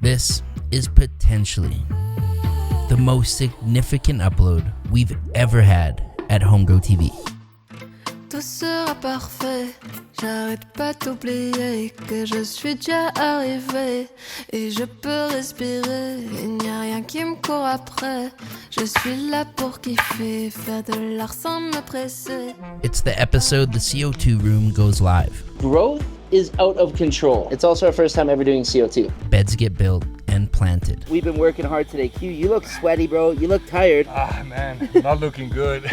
This is potentially the most significant upload we've ever had at HomeGrowTV. Tout sera parfait, j'arrête pas d'oublier que je suis déjà arrivé et je peux respirer, il n'y a rien qui me court après. Je suis là pour kiffer, faire de l'art sans me presser. It's the episode The CO2 Room goes live. Growth is out of control. It's also our first time ever doing CO2. Beds get built and planted. We've been working hard today. Q, you look sweaty, bro. You look tired. Ah, man, not looking good.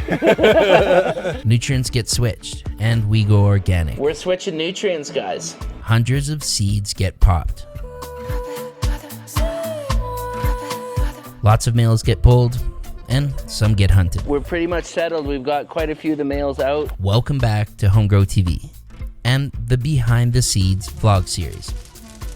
Nutrients get switched and we go organic. We're switching nutrients, guys. Hundreds of seeds get popped. Lots of males get pulled and some get hunted. We're pretty much settled. We've got quite a few of the males out. Welcome back to HomeGrowTV and the Behind the Seeds vlog series.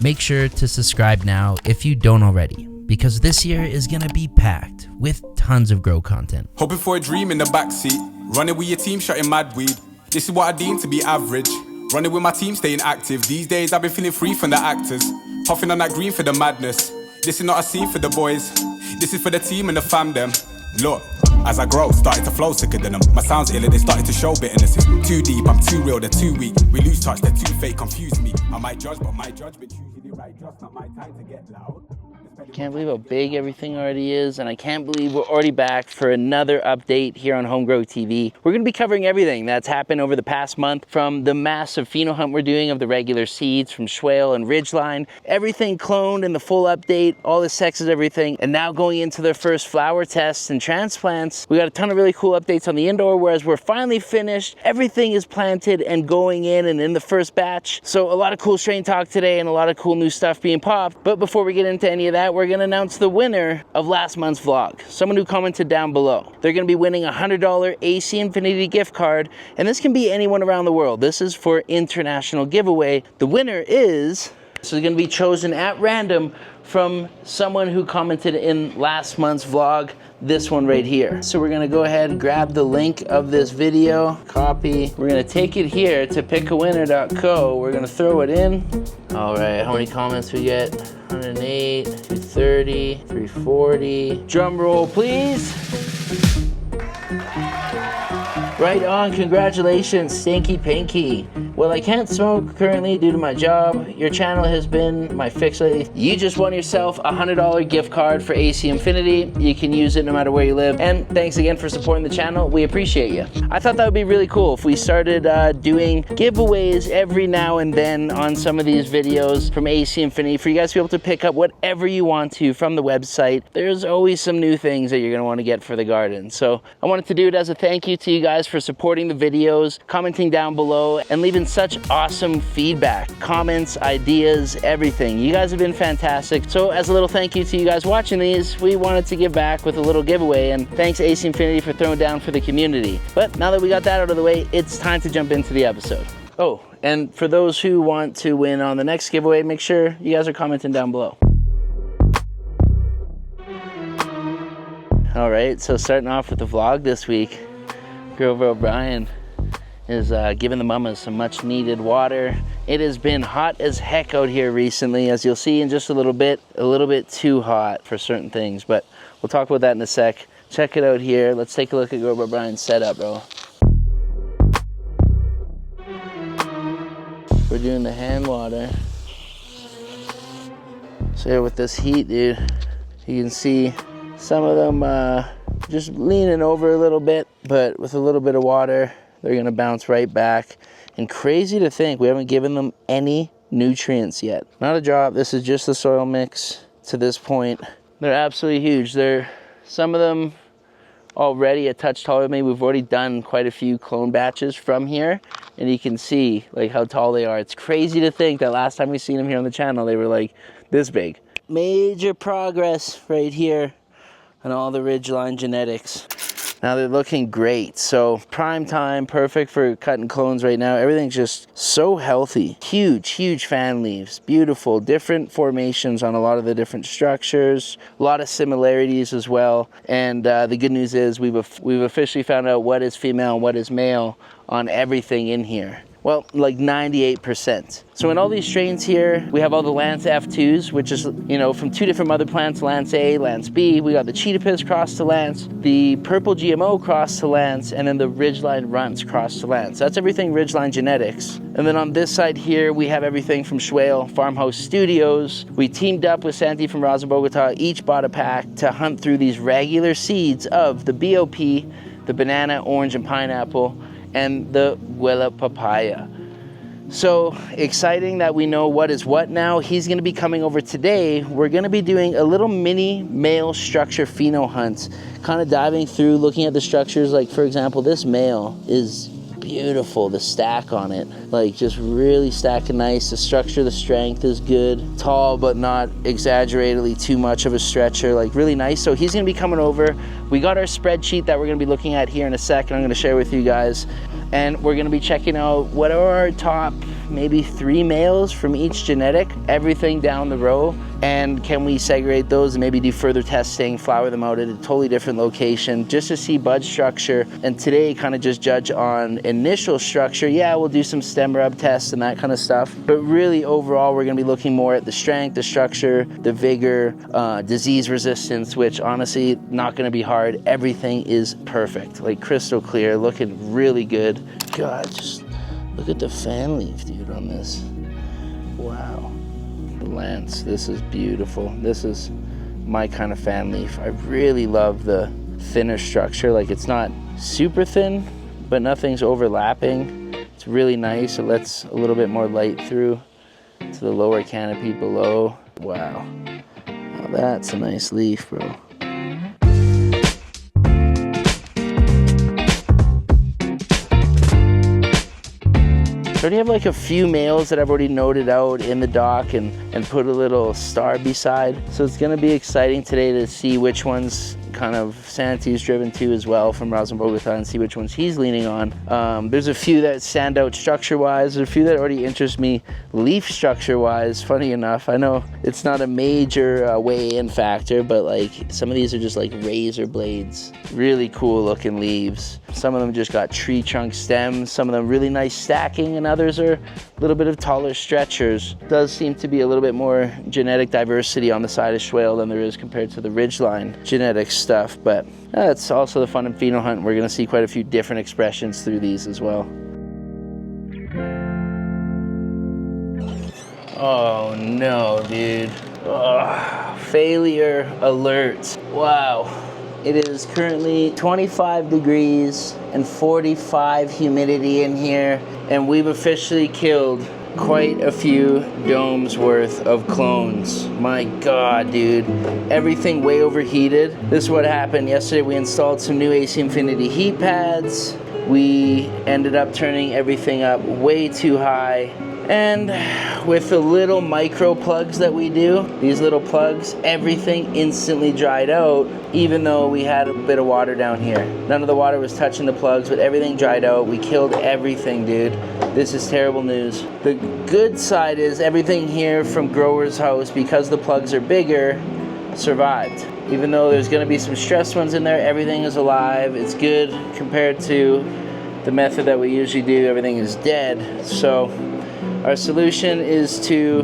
Make sure to subscribe now if you don't already, because this year is gonna be packed with tons of grow content. Hoping for a dream in the backseat, running with your team, shutting mad weed. This is what I deem to be average. Running with my team, staying active. These days I've been feeling free from the actors. Puffing on that green for the madness. This is not a scene for the boys. This is for the team and the fam them. Look, as I grow, started to flow sicker than them. My sound's ill and they started to show bitterness. It's too deep, I'm too real, they're too weak. We lose touch, they're too fake, confuse me. I might judge, but my judgment usually right, just not my time to get loud. Can't believe how big everything already is, and I can't believe we're already back for another update here on HomeGrowTV. We're going to be covering everything that's happened over the past month, from the massive pheno hunt we're doing of the regular seeds from Shwale and Ridgeline, everything cloned and the full update, all the sexes, everything, and now going into their first flower tests and transplants. We got a ton of really cool updates on the indoor, whereas we're finally finished. Everything is planted and going in and in the first batch. So a lot of cool strain talk today and a lot of cool new stuff being popped. But before we get into any of that, we're going to announce the winner of last month's vlog. Someone who commented down below. They're going to be winning a $100 AC Infinity gift card, and this can be anyone around the world. This is for international giveaway. The winner is going to be chosen at random from someone who commented in last month's vlog, this one right here. So we're gonna go ahead and grab the link of this video, copy. We're gonna take it here to pickawinner.co. We're gonna throw it in. All right, how many comments we get? 108, 230, 340. Drum roll, please. Right on, congratulations, Stinky Pinky. Well, I can't smoke currently due to my job. Your channel has been my fix lately. You just won yourself a $100 gift card for AC Infinity. You can use it no matter where you live. And thanks again for supporting the channel. We appreciate you. I thought that would be really cool if we started doing giveaways every now and then on some of these videos from AC Infinity for you guys to be able to pick up whatever you want to from the website. There's always some new things that you're gonna wanna get for the garden. So I wanted to do it as a thank you to you guys for supporting the videos, commenting down below, and leaving such awesome feedback, comments, ideas, everything. You guys have been fantastic. So as a little thank you to you guys watching these, we wanted to give back with a little giveaway, and thanks AC Infinity for throwing down for the community. But now that we got that out of the way, it's time to jump into the episode. Oh, and for those who want to win on the next giveaway, make sure you guys are commenting down below. All right, so starting off with the vlog this week, Grover O'Brien is giving the mamas some much needed water. It has been hot as heck out here recently, as you'll see in just a little bit too hot for certain things, but we'll talk about that in a sec. Check it out here. Let's take a look at Grover O'Brien's setup, bro. We're doing the hand water. So here with this heat, dude, you can see some of them just leaning over a little bit, but with a little bit of water, they're gonna bounce right back. And crazy to think, we haven't given them any nutrients yet. Not a drop, this is just the soil mix to this point. They're absolutely huge. Some of them already a touch taller than me. We've already done quite a few clone batches from here, and you can see like how tall they are. It's crazy to think that last time we seen them here on the channel, they were like this big. Major progress right here on all the Ridgeline genetics. Now they're looking great. So prime time, perfect for cutting clones right now. Everything's just so healthy. Huge, huge fan leaves. Beautiful, different formations on a lot of the different structures. A lot of similarities as well. And the good news is we've officially found out what is female and what is male on everything in here. Well, like 98%. So in all these strains here, we have all the Lantz F2s, which is, you know, from 2 different mother plants, Lantz A, Lantz B. We got the Cheetah Piss crossed to Lantz, the Purple GMO crossed to Lantz, and then the Ridgeline Runts crossed to Lantz. That's everything Ridgeline genetics. And then on this side here, we have everything from Shwale Farmhouse Studios. We teamed up with Santi from Rosa Bogota, each bought a pack to hunt through these regular seeds of the BOP, the banana, orange, and pineapple, and the Huela papaya. So exciting that we know what is what now. He's gonna be coming over today. We're gonna be doing a little mini male structure pheno hunt, kind of diving through, looking at the structures. Like for example, this male is beautiful, the stack on it, like just really stacking nice. The structure, the strength is good, tall but not exaggeratedly too much of a stretcher, like really nice. So he's gonna be coming over. We got our spreadsheet that we're gonna be looking at here in a second. I'm gonna share with you guys, and we're gonna be checking out what are our top maybe 3 males from each genetic, everything down the row, and can we segregate those and maybe do further testing, flower them out at a totally different location just to see bud structure. And today kind of just judge on initial structure. Yeah, we'll do some stem rub tests and that kind of stuff, but really overall we're gonna be looking more at the strength, the structure, the vigor, disease resistance, which honestly not gonna be hard. Everything is perfect, like crystal clear, looking really good. God, just look at the fan leaf, dude, on this. Wow. Lantz, this is beautiful. This is my kind of fan leaf. I really love the thinner structure. Like it's not super thin, but nothing's overlapping. It's really nice. It lets a little bit more light through to the lower canopy below. Wow. Now that's a nice leaf, bro. I already have like a few males that I've already noted out in the dock and put a little star beside. So it's gonna be exciting today to see which ones kind of Santi's driven to as well from Rosa Bogota and see which ones he's leaning on. There's a few that stand out structure-wise. There's a few that already interest me leaf structure-wise, funny enough. I know it's not a major weigh-in factor, but like some of these are just like razor blades. Really cool looking leaves. Some of them just got tree trunk stems, some of them really nice stacking, and others are a little bit of taller stretchers. Does seem to be a little bit more genetic diversity on the side of Shwale than there is compared to the Ridgeline genetic stuff, but that's also the fun in pheno hunt. We're gonna see quite a few different expressions through these as well. Oh no, dude. Ugh. Failure alert. Wow. It is currently 25 degrees and 45 humidity in here, and we've officially killed quite a few domes worth of clones. My God, dude. Everything way overheated. This is what happened yesterday. We installed some new AC Infinity heat pads. We ended up turning everything up way too high. And with the little micro plugs that we do, these little plugs, everything instantly dried out, even though we had a bit of water down here. None of the water was touching the plugs, but everything dried out. We killed everything, dude. This is terrible news. The good side is everything here from Grower's House, because the plugs are bigger, survived. Even though there's gonna be some stressed ones in there, everything is alive. It's good compared to the method that we usually do. Everything is dead. So our solution is to,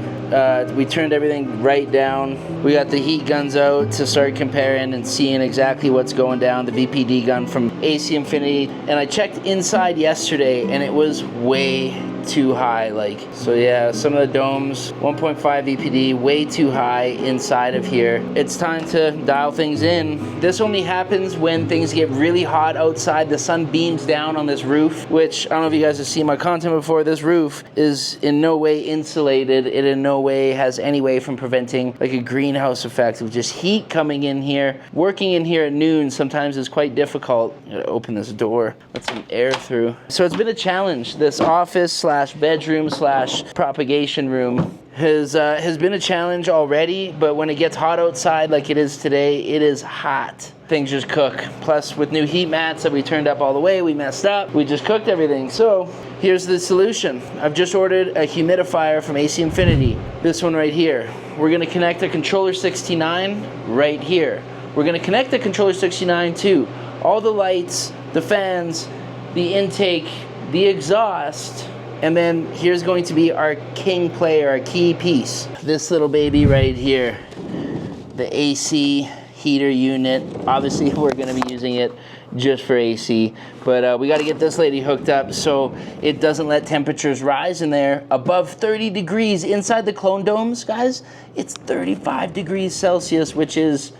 we turned everything right down. We got the heat guns out to start comparing and seeing exactly what's going down. The VPD gun from AC Infinity. And I checked inside yesterday and it was way too high. Like, so yeah, some of the domes, 1.5 VPD, way too high inside of here. It's time to dial things in. This only happens when things get really hot outside. The sun beams down on this roof, which I don't know if you guys have seen my content before. This roof is in no way insulated. It in no way has any way from preventing like a greenhouse effect of just heat coming in here. Working in here at noon sometimes is quite difficult. I gotta open this door, let some air through. So it's been a challenge. This office slash bedroom slash propagation room has been a challenge already, but when it gets hot outside like it is today, it is hot. Things just cook. Plus with new heat mats that we turned up all the way, we messed up. We just cooked everything. So here's the solution. I've just ordered a humidifier from AC Infinity. This one right here. We're gonna connect a controller 69 right here. We're gonna connect the controller 69 to all the lights, the fans, the intake, the exhaust, And then here's going to be our king player, our key piece. This little baby right here, the AC heater unit. Obviously we're gonna be using it just for AC, but we gotta get this lady hooked up so it doesn't let temperatures rise in there above 30 degrees. Inside the clone domes, guys, it's 35 degrees Celsius, which is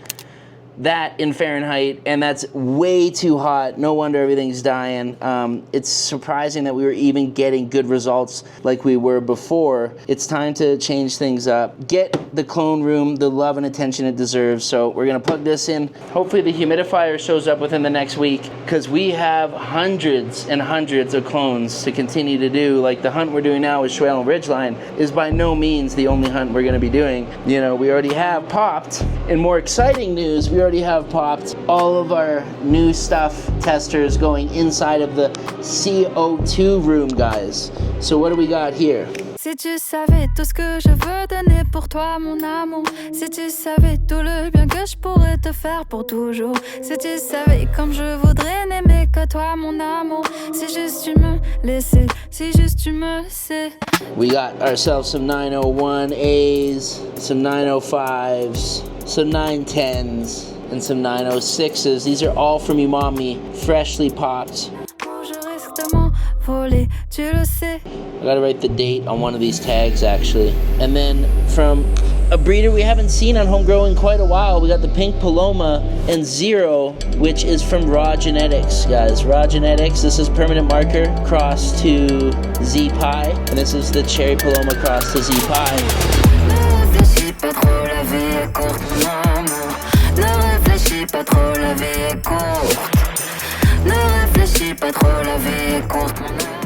that in Fahrenheit, and that's way too hot. No wonder everything's dying. It's surprising that we were even getting good results like we were before. It's time to change things up. Get the clone room the love and attention it deserves. So we're gonna plug this in. Hopefully the humidifier shows up within the next week, because we have hundreds and hundreds of clones to continue to do. Like the hunt we're doing now with Shwale and Ridgeline is by no means the only hunt we're gonna be doing. You know, we already have popped. In more exciting news, we already have popped all of our new stuff testers going inside of the CO2 room, guys. So what do we got here? Si tu savais tout ce que je veux donner pour toi, mon amour. Si tu savais tout le bien que je pourrais te faire pour toujours. Si tu savais comme je voudrais n'aimer que toi, mon amour. Si juste tu me laissais, si juste tu me laissais. We got ourselves some 901As, some 905s, some 910s, and some 906s. These are all from Umami, freshly popped. I gotta write the date on one of these tags, actually. And then from a breeder we haven't seen on HomeGrow in quite a while, we got the Pink Paloma and Zero, which is from Raw Genetics, guys. Raw Genetics, this is Permanent Marker crossed to Z Pie, and this is the Cherry Paloma crossed to Z Pie.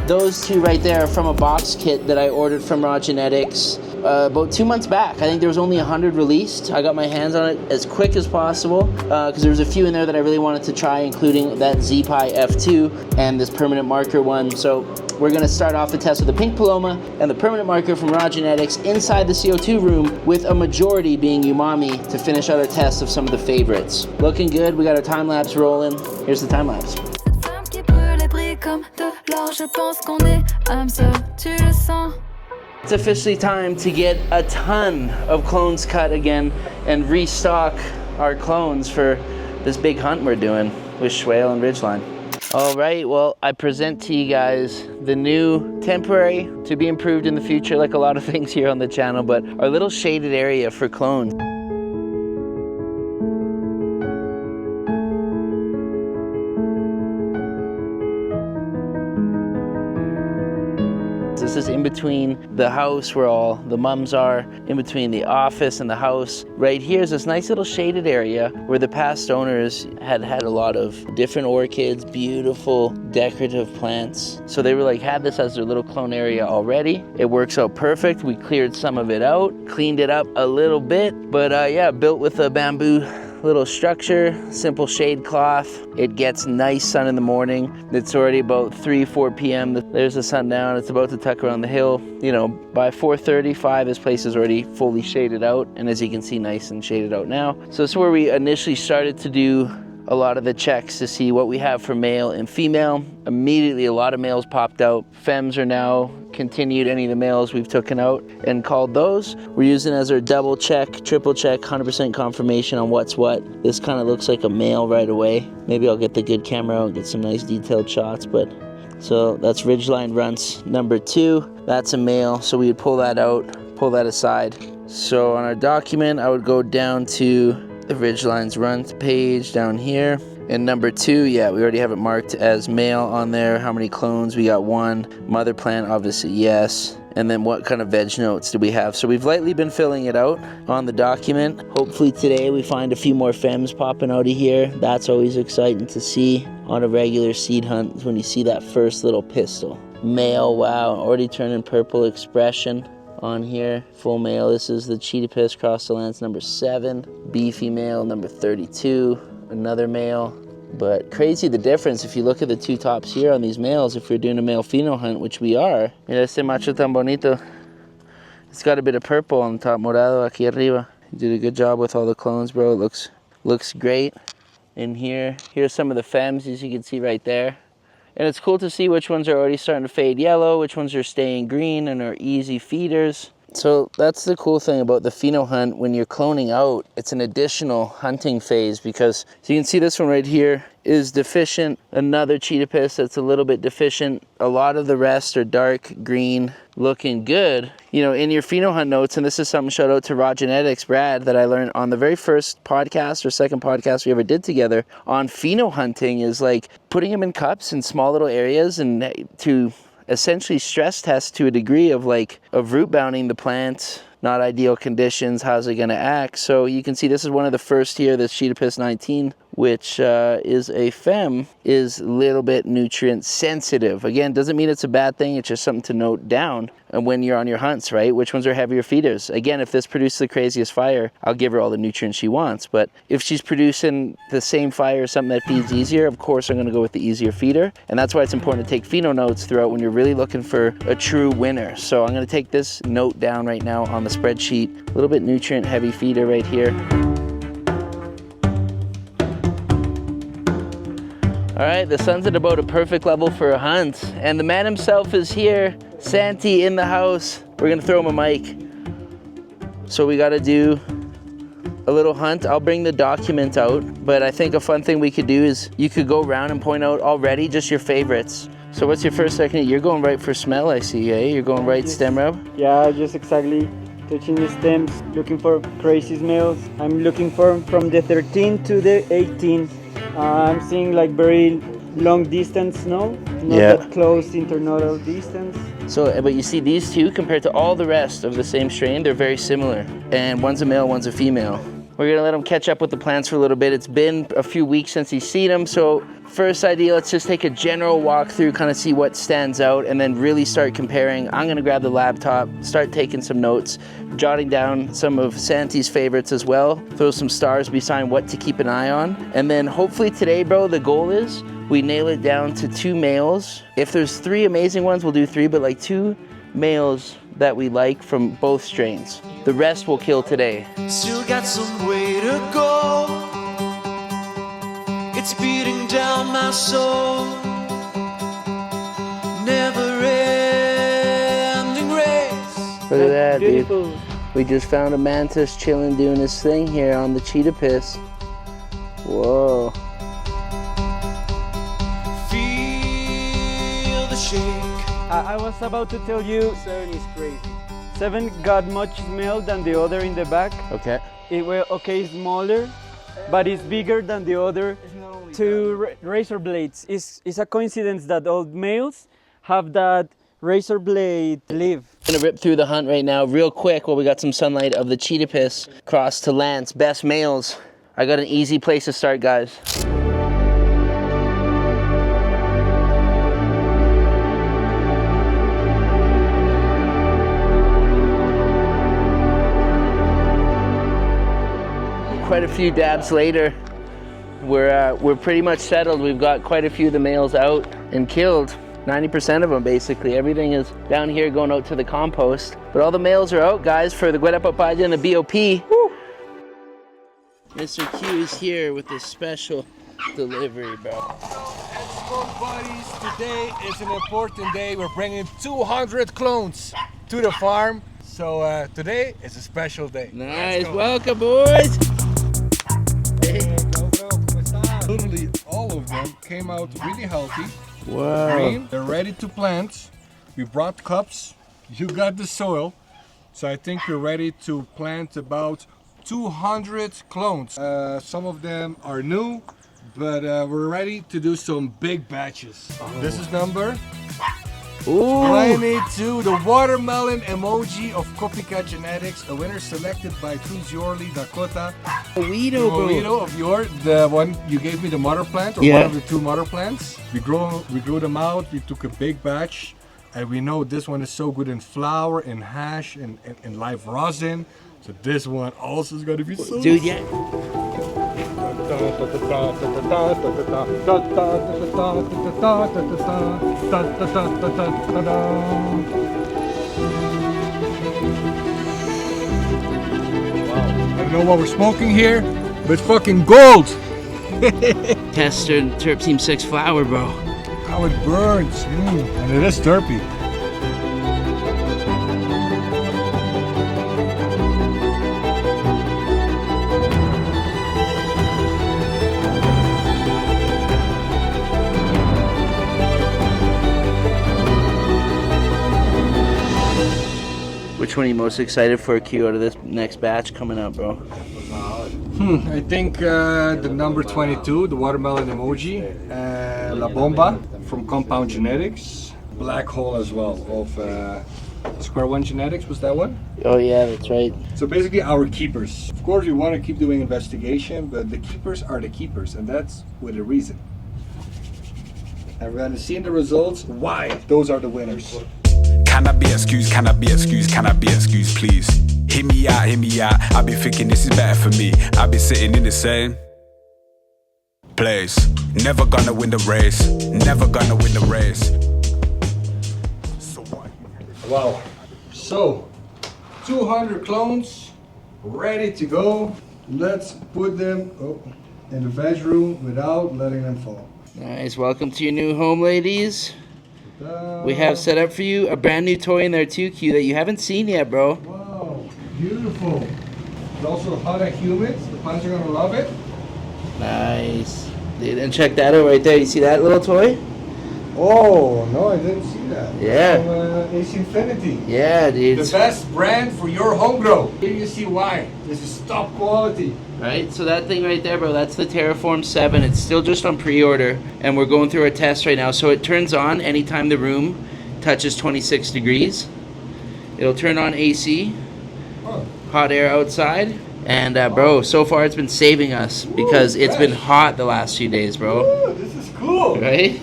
Those two right there are from a box kit that I ordered from Raw Genetics about 2 months back. I think there was only 100 released. I got my hands on it as quick as possible because there was a few in there that I really wanted to try, including that Z-Pi F2 and this permanent marker one. So we're gonna start off the test with the Pink Paloma and the permanent marker from Raw Genetics inside the CO2 room, with a majority being Umami, to finish out our test of some of the favorites. Looking good. We got our time lapse rolling. Here's the time lapse. It's officially time to get a ton of clones cut again and restock our clones for this big hunt we're doing with Shwale and Ridgeline. All right, well, I present to you guys the new temporary, to be improved in the future, like a lot of things here on the channel, but our little shaded area for clones. This is in between the house where all the mums are, in between the office and the house. Right here is this nice little shaded area where the past owners had a lot of different orchids, beautiful decorative plants. So they were like, had this as their little clone area already. It works out perfect. We cleared some of it out, cleaned it up a little bit, but yeah, built with a bamboo little structure, simple shade cloth. It gets nice sun in the morning. It's already about 3-4 p.m. There's the sun down. It's about to tuck around the hill. You know, by 4:35, this place is already fully shaded out. And as you can see, nice and shaded out now. So this is where we initially started to do a lot of the checks to see what we have for male and female. Immediately, a lot of males popped out. Femmes are now continued. Any of the males we've taken out and called those. We're using as our double check, triple check, 100% confirmation on what's what. This kind of looks like a male right away. Maybe I'll get the good camera out and get some nice detailed shots, but so that's Ridgeline Runts number 2. That's a male, so we would pull that out, pull that aside. So on our document, I would go down to the Ridgeline's Runt page down here. And number 2, yeah, we already have it marked as male on there. How many clones? We got 1. Mother plant, obviously, yes. And then what kind of veg notes do we have? So we've lightly been filling it out on the document. Hopefully today we find a few more femmes popping out of here. That's always exciting to see on a regular seed hunt when you see that first little pistil. Male, wow, already turning purple expression on here. Full male, this is the Cheetah Piss Cross to Lantz number 7. Beefy male number 32. Another male. But crazy the difference if you look at the two tops here on these males. If we're doing a male pheno hunt, which we are, mira este macho tan bonito. It's got a bit of purple on the top, morado aquí arriba. You did a good job with all the clones, bro. It looks great in here. Here's some of the femmes, as you can see right there. And it's cool to see which ones are already starting to fade yellow, which ones are staying green and are easy feeders. So that's the cool thing about the pheno hunt. When you're cloning out, it's an additional hunting phase, because so you can see this one right here is deficient. Another cheetah piss that's a little bit deficient. A lot of the rest are dark green, looking good. You know, in your pheno hunt notes, and this is something shout out to Raw Genetics, Brad, that I learned on the very first podcast or second podcast we ever did together on pheno hunting, is like putting them in cups in small little areas and to essentially stress test to a degree of root bounding the plant. Not ideal conditions, how's it gonna act? So you can see this is one of the first here, this Cheetah Piss 19, which is a fem, is a little bit nutrient sensitive. Again, doesn't mean it's a bad thing, it's just something to note down. And when you're on your hunts, right? Which ones are heavier feeders? Again, if this produces the craziest fire, I'll give her all the nutrients she wants. But if she's producing the same fire or something that feeds easier, of course I'm gonna go with the easier feeder. And that's why it's important to take pheno notes throughout when you're really looking for a true winner. So I'm gonna take this note down right now on the spreadsheet. A little bit nutrient heavy feeder right here. All right, the sun's at about a perfect level for a hunt. And the man himself is here, Santi in the house. We're gonna throw him a mic. So we gotta do a little hunt. I'll bring the document out, but I think a fun thing we could do is you could go around and point out already just your favorites. So what's your first technique? You're going right for smell, I see, eh? You're going right stem rub? Yeah, just exactly. Touching the stems, looking for crazy smells. I'm looking for from the 13 to the 18. I'm seeing like very long distance, not that close internodal distance. So, but you see these two compared to all the rest of the same strain, they're very similar. And one's a male, one's a female. We're gonna let him catch up with the plants for a little bit. It's been a few weeks since he's seen them, so first idea, let's just take a general walk through, kind of see what stands out, and then really start comparing. I'm gonna grab the laptop, start taking some notes, jotting down some of Santi's favorites as well, throw some stars beside what to keep an eye on. And then hopefully today, bro, the goal is we nail it down to 2 males. If there's 3 amazing ones, we'll do 3, but like 2 males that we like from both strains. The rest we'll kill today. Still got some way to go. It's beating down my soul. Never ending race. Look at that, Beautiful. dude. We just found a mantis chilling doing his thing here on the cheetah piss. Whoa. Feel the shake. I was about to tell you, 7 is crazy. 7 got much smell than the other in the back. Okay. It will smaller, but it's bigger than the other 2 razor blades. It's a coincidence that all males have that razor blade leaf. I'm gonna rip through the hunt right now real quick while we got some sunlight of the cheetah piss. Cross to Lantz, best males. I got an easy place to start, guys. Quite a few dabs later, we're pretty much settled. We've got quite a few of the males out and killed. 90% of them, basically. Everything is down here going out to the compost. But all the males are out, guys, for the Guarapapaya and the BOP. Woo! Mr. Q is here with this special delivery, bro. Let's go, buddies. Today is an important day. We're bringing 200 clones to the farm. So today is a special day. Nice, welcome, boys. Literally all of them came out really healthy. Wow. Green. They're ready to plant. We brought cups. You got the soil. So I think we're ready to plant about 200 clones. Some of them are new, but we're ready to do some big batches. This is number Ooh. 92, the watermelon emoji of Copycat Genetics, a winner selected by Tunziorli Dakota. Weedo, bro. Weedo of yours, the one you gave me the mother plant, or one of the 2 mother plants. We grew them out, we took a big batch, and we know this one is so good in flour, in hash, and live rosin. So this one also is gonna be so Dude, yeah. I don't know what we're smoking here, but it's fucking gold. Tester Terp Team 6 flower, bro. how it burns. And it is derpy. Which one are you most excited for, Q, out of this next batch coming up, bro? I think the number 22, the watermelon emoji, La Bomba from Compound Genetics, Black Hole as well of Square One Genetics, was that one? Oh yeah, that's right. So basically our keepers. Of course we want to keep doing investigation, but the keepers are the keepers, and that's with a reason. And we're going to see in the results why those are the winners. Can I be excused? Can I be excused? Can I be excused, please? Hear me out, hear me out. I've been thinking this is better for me. I've been sitting in the same place. Never gonna win the race. Never gonna win the race. So what? Wow. So 200 clones ready to go. Let's put them in the veg room without letting them fall. Nice. Welcome to your new home, ladies. We have set up for you a brand new toy in there too, Q, that you haven't seen yet, bro. Wow, beautiful. It's also hot and humid. The plants are gonna love it. Nice. Dude, and check that out right there. You see that little toy? Oh, no, I didn't see that. Yeah. From, AC Infinity. Yeah, dude. The best brand for your home grow. Here you see why. This is top quality. Right, so that thing right there, bro, that's the Terraform 7. It's still just on pre-order, and we're going through our test right now. So it turns on anytime the room touches 26 degrees. It'll turn on AC, hot air outside. And bro, so far it's been saving us because it's been hot the last few days, bro. Ooh, this is cool. Right?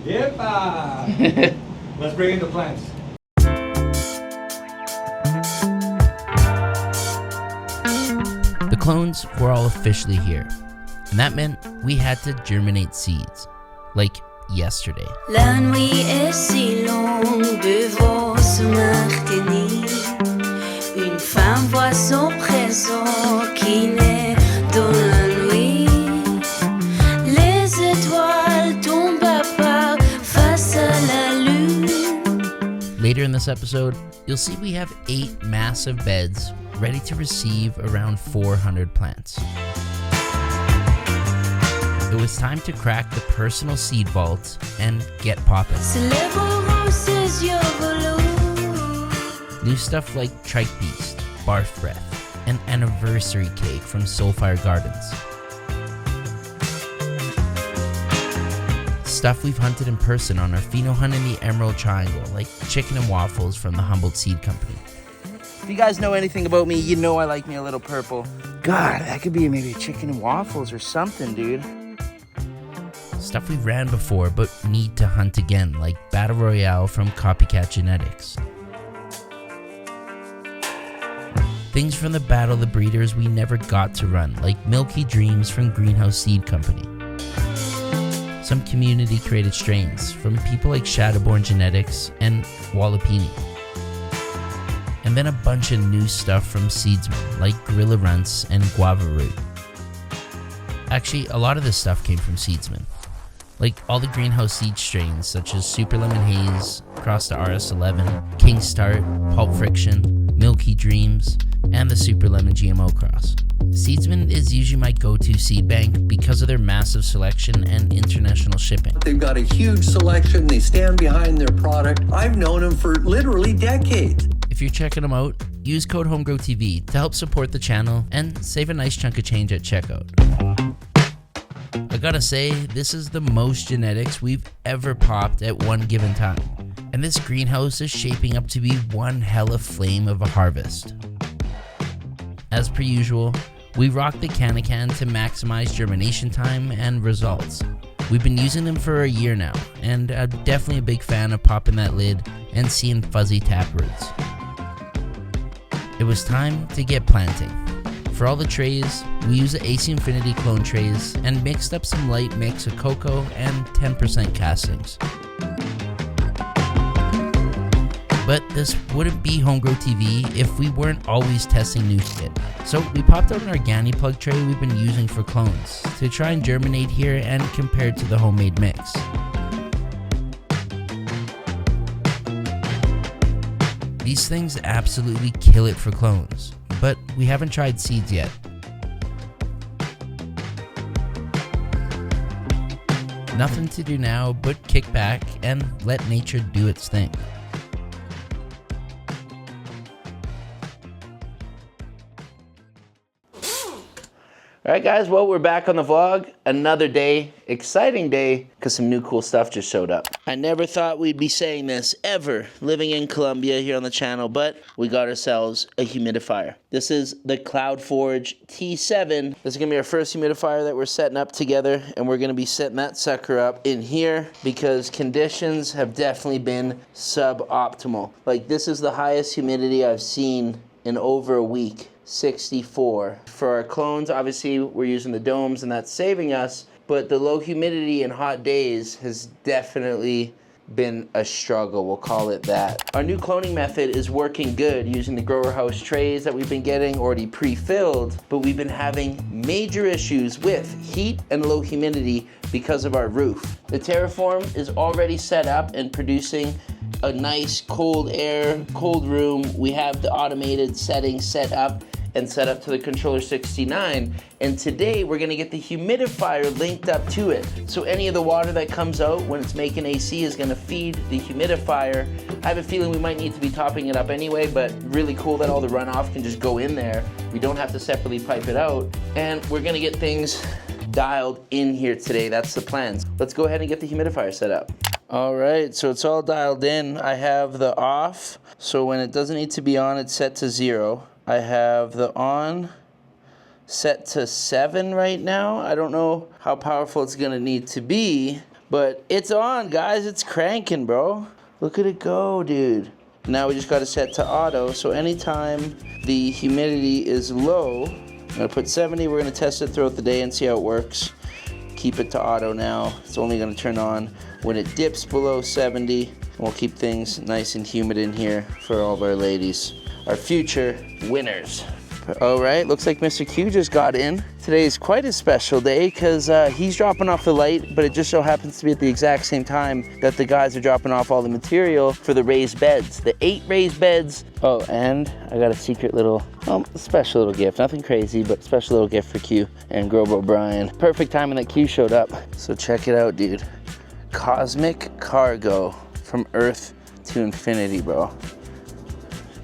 Yepa. Let's bring in the plants. The clones were all officially here, and that meant we had to germinate seeds, like yesterday. La nuit est si longue devant se maintenir. Une femme voit son présent qui naît dans la nuit. Les étoiles tombent à part face à la lune. Later in this episode, you'll see we have 8 massive beds ready to receive around 400 plants. It was time to crack the personal seed vault and get popping. Célèbreront ses yeux velours. New stuff like Trike Beast, Barf Breath, and Anniversary Cake from Solfire Gardens. Stuff we've hunted in person on our phenohuntin in the Emerald Triangle, like chicken and waffles from the Humboldt Seed Co. If you guys know anything about me, you know I like me a little purple. God, that could be maybe chicken and waffles or something, dude. Stuff we've ran before but need to hunt again, like Battle Royale from Copycat Genetics. Things from the Battle of the Breeders we never got to run, like Milky Dreams from Greenhouse Seed Company. Some community-created strains from people like Shadowborn Genetics and Wallapini. And then a bunch of new stuff from Seedsman, like Gorilla Runts and Guava Root. Actually, a lot of this stuff came from Seedsman, like all the greenhouse seed strains such as Super Lemon Haze, Cross to RS11, King Start, Pulp Friction, Milky Dreams, and the Super Lemon GMO Cross. Seedsman is usually my go-to seed bank because of their massive selection and international shipping. They've got a huge selection. They stand behind their product. I've known them for literally decades. If you're checking them out, use code HomeGrowTV to help support the channel and save a nice chunk of change at checkout. I gotta say, this is the most genetics we've ever popped at one given time, and this greenhouse is shaping up to be one hella flame of a harvest. As per usual, we rock the Can-A-Can to maximize germination time and results. We've been using them for a year now, and I'm definitely a big fan of popping that lid and seeing fuzzy taproots. It was time to get planting. For all the trays, we used the AC Infinity clone trays and mixed up some light mix of cocoa and 10% castings. But this wouldn't be HomeGrowTV if we weren't always testing new shit. So we popped out an organic plug tray we've been using for clones to try and germinate here and compare it to the homemade mix. These things absolutely kill it for clones, but we haven't tried seeds yet. Nothing to do now but kick back and let nature do its thing. Alright guys, well we're back on the vlog. Another day, exciting day, because some new cool stuff just showed up. I never thought we'd be saying this ever, living in Colombia here on the channel, but we got ourselves a humidifier. This is the Cloudforge T7. This is going to be our first humidifier that we're setting up together, and we're going to be setting that sucker up in here because conditions have definitely been suboptimal. Like, this is the highest humidity I've seen in over a week. 64. For our clones, obviously we're using the domes and that's saving us, but the low humidity and hot days has definitely been a struggle, we'll call it that. Our new cloning method is working good using the grower house trays that we've been getting already pre-filled, but we've been having major issues with heat and low humidity because of our roof. The terraform is already set up and producing a nice cold air, cold room. We have the automated settings set up and set up to the controller 69, and today we're gonna get the humidifier linked up to it. So any of the water that comes out when it's making AC is gonna feed the humidifier. I have a feeling we might need to be topping it up anyway, but really cool that all the runoff can just go in there. We don't have to separately pipe it out, and we're gonna get things dialed in here today. That's the plans. Let's go ahead and get the humidifier set up. All right, so it's all dialed in. I have the off, so when it doesn't need to be on, it's set to 0. I have the on set to 7 right now. I don't know how powerful it's gonna need to be, but it's on, guys. It's cranking, bro. Look at it go, dude. Now we just gotta set to auto, so anytime the humidity is low, I'm gonna put 70, we're gonna test it throughout the day and see how it works. Keep it to auto now. It's only gonna turn on when it dips below 70. And we'll keep things nice and humid in here for all of our ladies, our future winners. All right, looks like Mr.Q just got in. Today is quite a special day because he's dropping off the light, but it just so happens to be at the exact same time that the guys are dropping off all the material for the raised beds, the 8 raised beds. Oh, and I got a secret little, special little gift. Nothing crazy, but special little gift for Q and Grobo Brian. Perfect timing that Q showed up. So check it out, dude. Cosmic cargo from Earth to infinity, bro.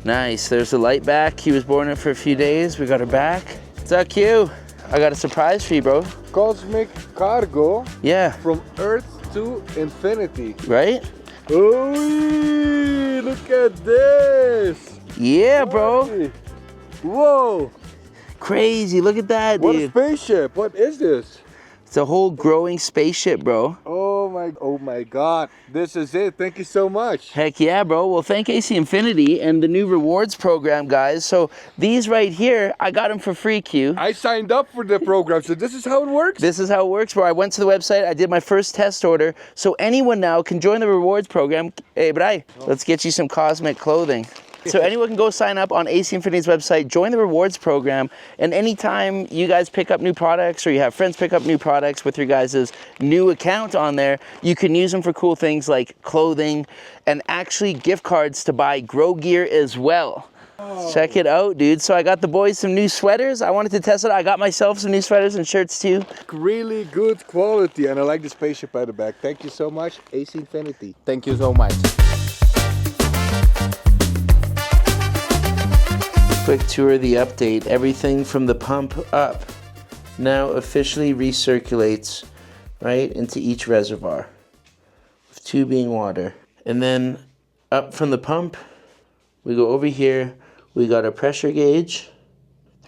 Nice, there's the light back. He was born in for a few days. We got her back. What's up, Q? I got a surprise for you, bro. Cosmic cargo. Yeah. From Earth to infinity. Right? Oh, look at this. Yeah, bro. Whoa. Crazy, look at that, dude. What a spaceship. What is this? It's a whole growing spaceship, bro. Oh my God. This is it. Thank you so much. Heck yeah, bro. Well, thank AC Infinity and the new rewards program, guys. So these right here, I got them for free, Q. I signed up for the program, so this is how it works? This is how it works, bro. I went to the website, I did my first test order, so anyone now can join the rewards program. Hey, Bray, let's get you some cosmic clothing. So anyone can go sign up on AC Infinity's website, join the rewards program, and anytime you guys pick up new products or you have friends pick up new products with your guys' new account on there, you can use them for cool things like clothing and actually gift cards to buy grow gear as well. Oh. Check it out, dude. So I got the boys some new sweaters. I wanted to test it. I got myself some new sweaters and shirts too. Really good quality, and I like the spaceship at the back. Thank you so much, AC Infinity. Thank you so much. Quick tour of the update. Everything from the pump up now officially recirculates right into each reservoir, with 2 being water. And then up from the pump, we go over here, we got a pressure gauge,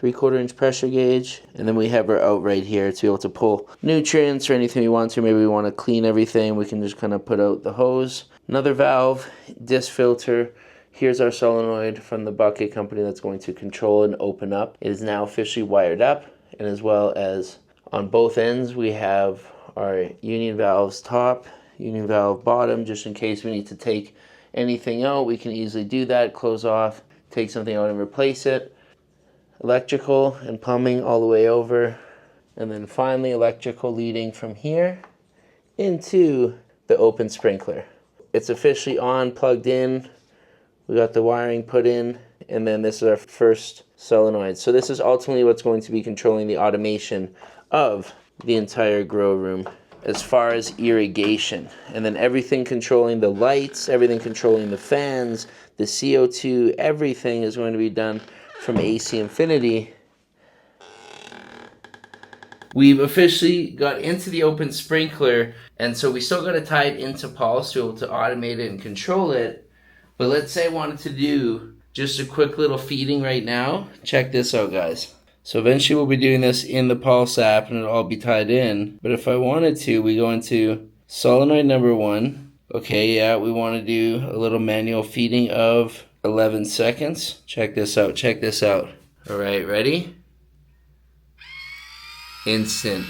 3/4 inch pressure gauge, and then we have our out right here to be able to pull nutrients or anything we want to. Maybe we want to clean everything, we can just kind of put out the hose. Another valve, disc filter. Here's our solenoid from the bucket company that's going to control and open up. It is now officially wired up, and as well as on both ends we have our union valves top, union valve bottom, just in case we need to take anything out, we can easily do that, close off, take something out and replace it. Electrical and plumbing all the way over. And then finally electrical leading from here into the open sprinkler. It's officially on, plugged in. We got the wiring put in, and then this is our first solenoid. So this is ultimately what's going to be controlling the automation of the entire grow room as far as irrigation. And then everything controlling the lights, everything controlling the fans, the CO2, everything is going to be done from AC Infinity. We've officially got into the open sprinkler, and so we still got to tie it into pulse to be able to automate it and control it. But let's say I wanted to do just a quick little feeding right now. Check this out, guys. So eventually we'll be doing this in the Pulse app and it'll all be tied in. But if I wanted to, we go into solenoid number 1. Okay, yeah, we want to do a little manual feeding of 11 seconds. Check this out, check this out. All right, ready? Instant.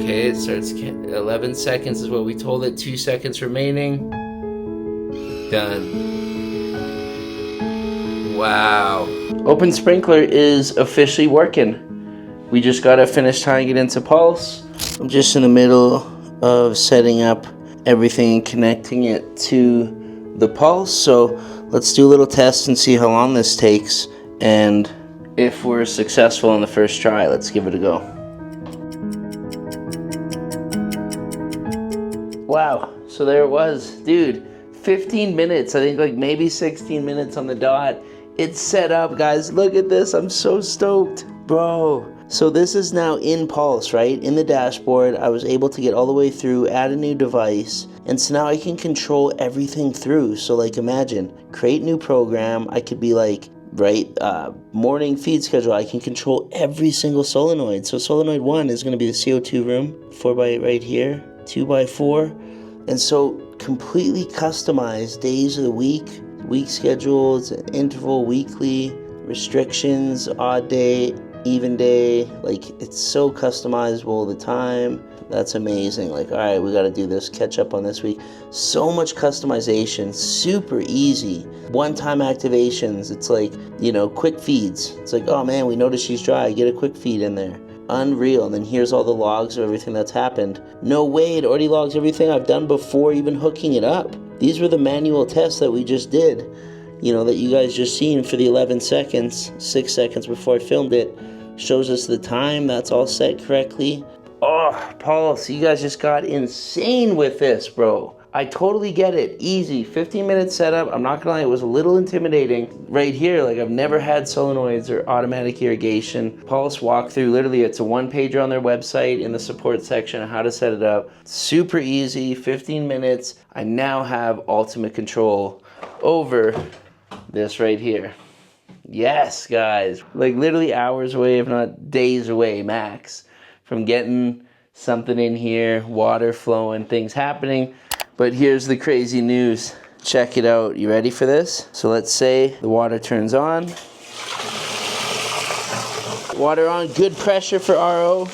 Okay, it starts 11 seconds is what we told it, 2 seconds remaining. Done. Wow. Open sprinkler is officially working. We just gotta finish tying it into pulse. I'm just in the middle of setting up everything and connecting it to the pulse. So let's do a little test and see how long this takes. And if we're successful on the first try, let's give it a go. Wow, so there it was. Dude, 15 minutes, I think like maybe 16 minutes on the dot. It's set up, guys. Look at this, I'm so stoked. Bro, so this is now in pulse, right? In the dashboard, I was able to get all the way through, add a new device, and so now I can control everything through. So like imagine, create new program, I could be like, right, morning feed schedule, I can control every single solenoid. So solenoid 1 is gonna be the CO2 room, 4x8 right here, 2x4, and so completely customized days of the week schedules, interval, weekly, restrictions, odd day, even day, like it's so customizable, the time, that's amazing. Like, all right, we got to do this, catch up on this week. So much customization, super easy. One-time activations, it's like, you know, quick feeds. It's like, oh man, we noticed she's dry, get a quick feed in there. Unreal. And then here's all the logs of everything that's happened. No way, it already logs everything I've done before even hooking it up. These were the manual tests that we just did, you know, that you guys just seen for the 11 seconds, 6 seconds before I filmed it. Shows us the time, that's all set correctly. Oh, Pulse, you guys just got insane with this, bro. I totally get it, easy, 15-minute setup. I'm not gonna lie, it was a little intimidating. Right here, like I've never had solenoids or automatic irrigation. Pulse walkthrough, literally it's a one-pager on their website in the support section on how to set it up. Super easy, 15 minutes. I now have ultimate control over this right here. Yes, guys, like literally hours away, if not days away max, from getting something in here, water flowing, things happening. But here's the crazy news. Check it out. You ready for this? So let's say the water turns on. Water on, good pressure for RO.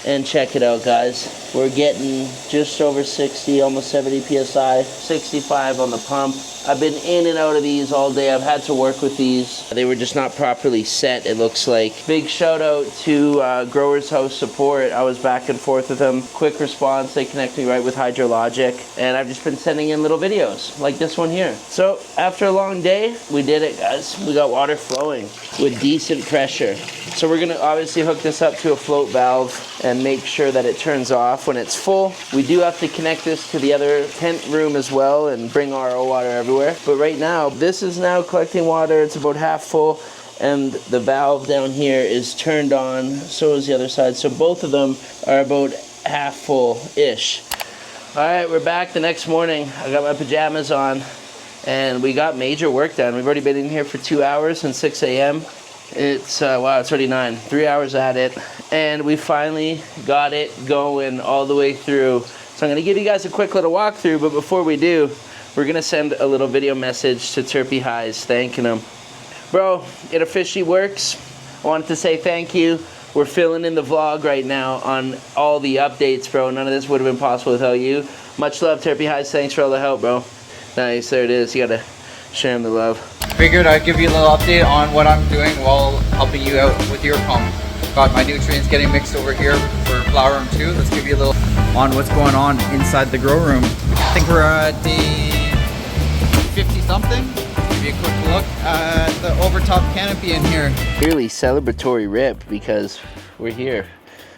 And check it out, guys. We're getting just over 60, almost 70 PSI, 65 on the pump. I've been in and out of these all day. I've had to work with these. They were just not properly set, it looks like. Big shout out to Growers House Support. I was back and forth with them. Quick response, they connected me right with hydrologic. And I've just been sending in little videos like this one here. So after a long day, we did it, guys. We got water flowing with decent pressure. So we're gonna obviously hook this up to a float valve and make sure that it turns off when it's full. We do have to connect this to the other tent room as well and bring RO water everywhere. But right now, this is now collecting water. It's about half full and the valve down here is turned on. So is the other side. So both of them are about half full-ish. All right, we're back the next morning. I got my pajamas on and we got major work done. We've already been in here for 2 hours since 6 a.m. It's, wow, it's already 9. 3 hours at it. And we finally got it going all the way through. So I'm gonna give you guys a quick little walkthrough, but before we do, we're gonna send a little video message to Terpy Highs thanking him. Bro, it officially works. I wanted to say thank you We're filling in the vlog right now on all the updates, bro. None of this would have been possible without you. Much love, Terpy Highs. Thanks for all the help, bro. Nice, there it is. You gotta share him the love. Figured I'd give you a little update on what I'm doing while helping you out with your pump. Got my nutrients getting mixed over here for flower room 2. Let's give you a little on what's going on inside the grow room. I think we're at day 50 something. Give you a quick look at the overtop canopy in here. Really celebratory rip because we're here.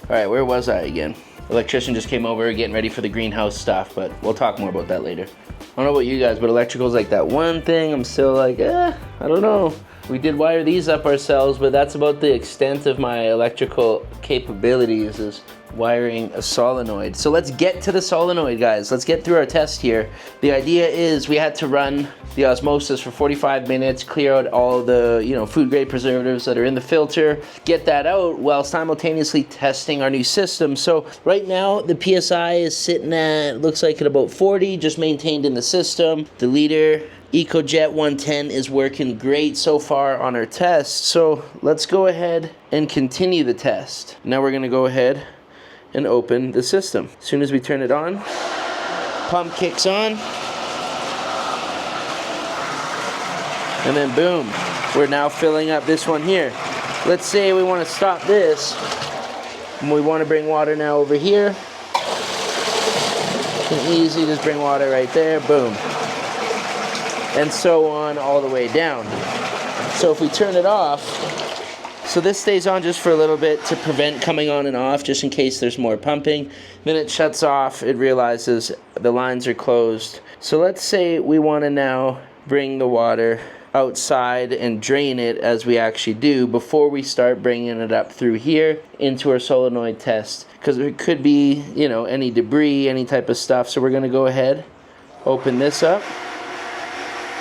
All right, where was I again? Electrician just came over getting ready for the greenhouse stuff, but we'll talk more about that later. I don't know about you guys, but electrical's like that one thing I'm still like, I don't know. We did wire these up ourselves, but that's about the extent of my electrical capabilities is wiring a solenoid. So let's get to the solenoid, guys. Let's get through our test here. The idea is we had to run the osmosis for 45 minutes, clear out all the, food grade preservatives that are in the filter, get that out while simultaneously testing our new system. So right now the PSI is sitting at, looks like at about 40, just maintained in the system. The liter EcoJet 110 is working great so far on our test. So let's go ahead and continue the test. Now we're gonna go ahead and open the system. As soon as we turn it on, pump kicks on, and then boom, we're now filling up this one here. Let's say we want to stop this, and we want to bring water now over here. You can easily just bring water right there, boom. And so on all the way down. So if we turn it off, so this stays on just for a little bit to prevent coming on and off, just in case there's more pumping. Then it shuts off, it realizes the lines are closed. So let's say we want to now bring the water outside and drain it as we actually do before we start bringing it up through here into our solenoid test. Because there could be, any debris, any type of stuff. So we're going to go ahead, open this up,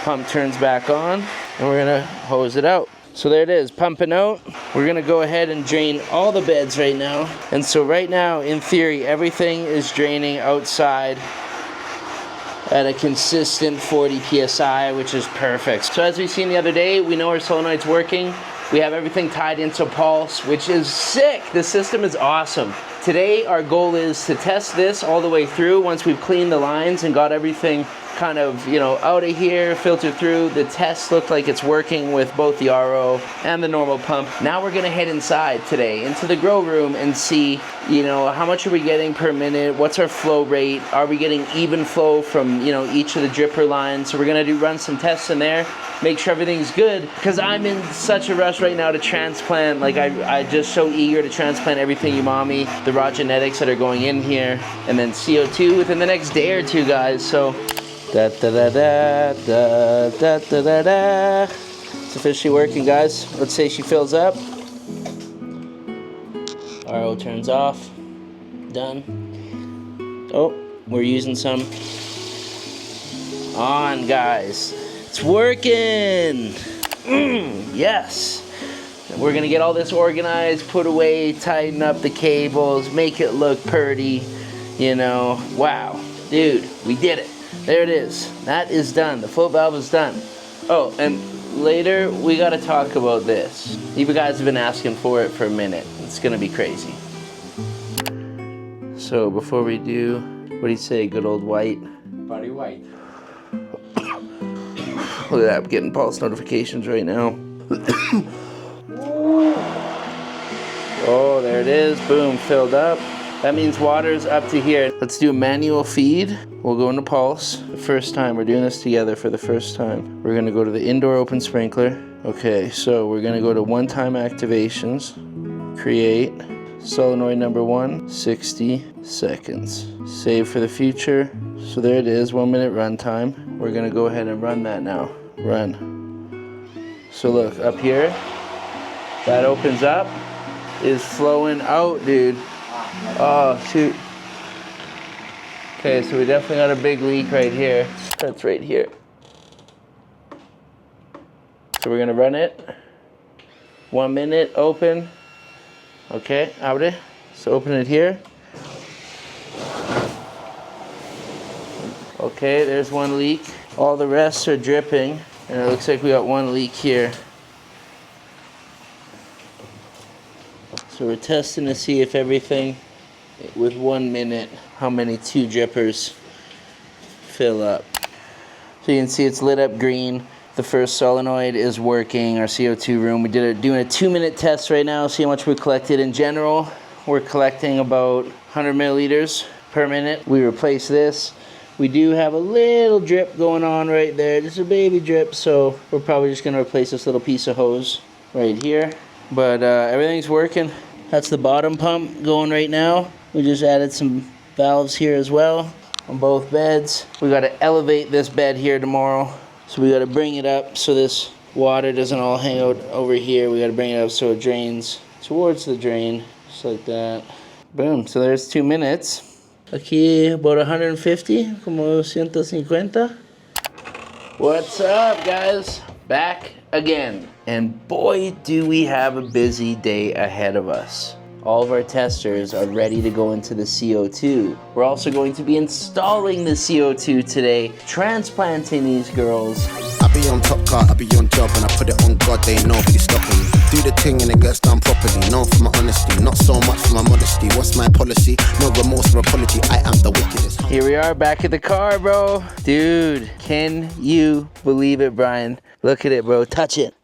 pump turns back on, and we're going to hose it out. So there it is, pumping out. We're gonna go ahead and drain all the beds right now. And so right now, in theory, everything is draining outside at a consistent 40 PSI, which is perfect. So as we've seen the other day, we know our solenoid's working. We have everything tied into pulse, which is sick. The system is awesome. Today, our goal is to test this all the way through once we've cleaned the lines and got everything kind of, out of here, filtered through. The test looked like it's working with both the RO and the normal pump. Now we're gonna head inside today into the grow room and see, how much are we getting per minute? What's our flow rate? Are we getting even flow from, each of the dripper lines? So we're gonna run some tests in there, make sure everything's good, because I'm in such a rush right now to transplant. Like I just so eager to transplant everything Umami, the raw genetics that are going in here, and then CO2 within the next day or two, guys. So da da da da da da da da da. It's officially working, guys. Let's say she fills up. RO turns off. Done. Oh, we're using some on, guys. It's working. Yes. We're gonna get all this organized, put away, tighten up the cables, make it look pretty. Wow, dude, we did it. There it is. That is done. The float valve is done. Oh, and later we gotta talk about this. You guys have been asking for it for a minute. It's gonna be crazy. So before we do, what do you say, good old white? Buddy White. Look at that, I'm getting pulse notifications right now. Oh, there it is. Boom, filled up. That means water's up to here. Let's do a manual feed. We'll go into pulse. The first time, we're doing this together for the first time. We're gonna go to the indoor open sprinkler. Okay, so we're gonna go to one-time activations. Create. Solenoid number 1, 60 seconds. Save for the future. So there it is, 1 minute runtime. We're gonna go ahead and run that now. Run. So look, up here, that opens up, is flowing out, dude. Oh, shoot. Okay, so we definitely got a big leak right here. That's right here. So we're gonna run it. 1 minute, open. Okay, abre. So open it here. Okay, there's one leak. All the rest are dripping, and it looks like we got one leak here. So So we're testing to see if everything, with 1 minute, how many 2 drippers fill up. So you can see it's lit up green. The first solenoid is working, our CO2 room. We're doing a 2-minute test right now, see how much we collected. In general, we're collecting about 100 milliliters per minute. We replace this. We do have a little drip going on right there, just a baby drip, so we're probably just gonna replace this little piece of hose right here. But everything's working. That's the bottom pump going right now. We just added some valves here as well on both beds. We gotta elevate this bed here tomorrow. So we gotta bring it up so this water doesn't all hang out over here. We gotta bring it up so it drains towards the drain, just like that. Boom, so there's 2 minutes. Aquí about 150, como 150. What's up, guys? Back again. And boy, do we have a busy day ahead of us. All of our testers are ready to go into the CO2. We're also going to be installing the CO2 today, transplanting these girls. I be on top car, I be on job, and I put it on God, they ain't nobody stopping me. Do the thing and it gets done properly, known for my honesty, not so much for my modesty. What's my policy? No remorse or apology, I am the wickedest. Here we are back at the car, bro. Dude, can you believe it, Brian? Look at it, bro, touch it.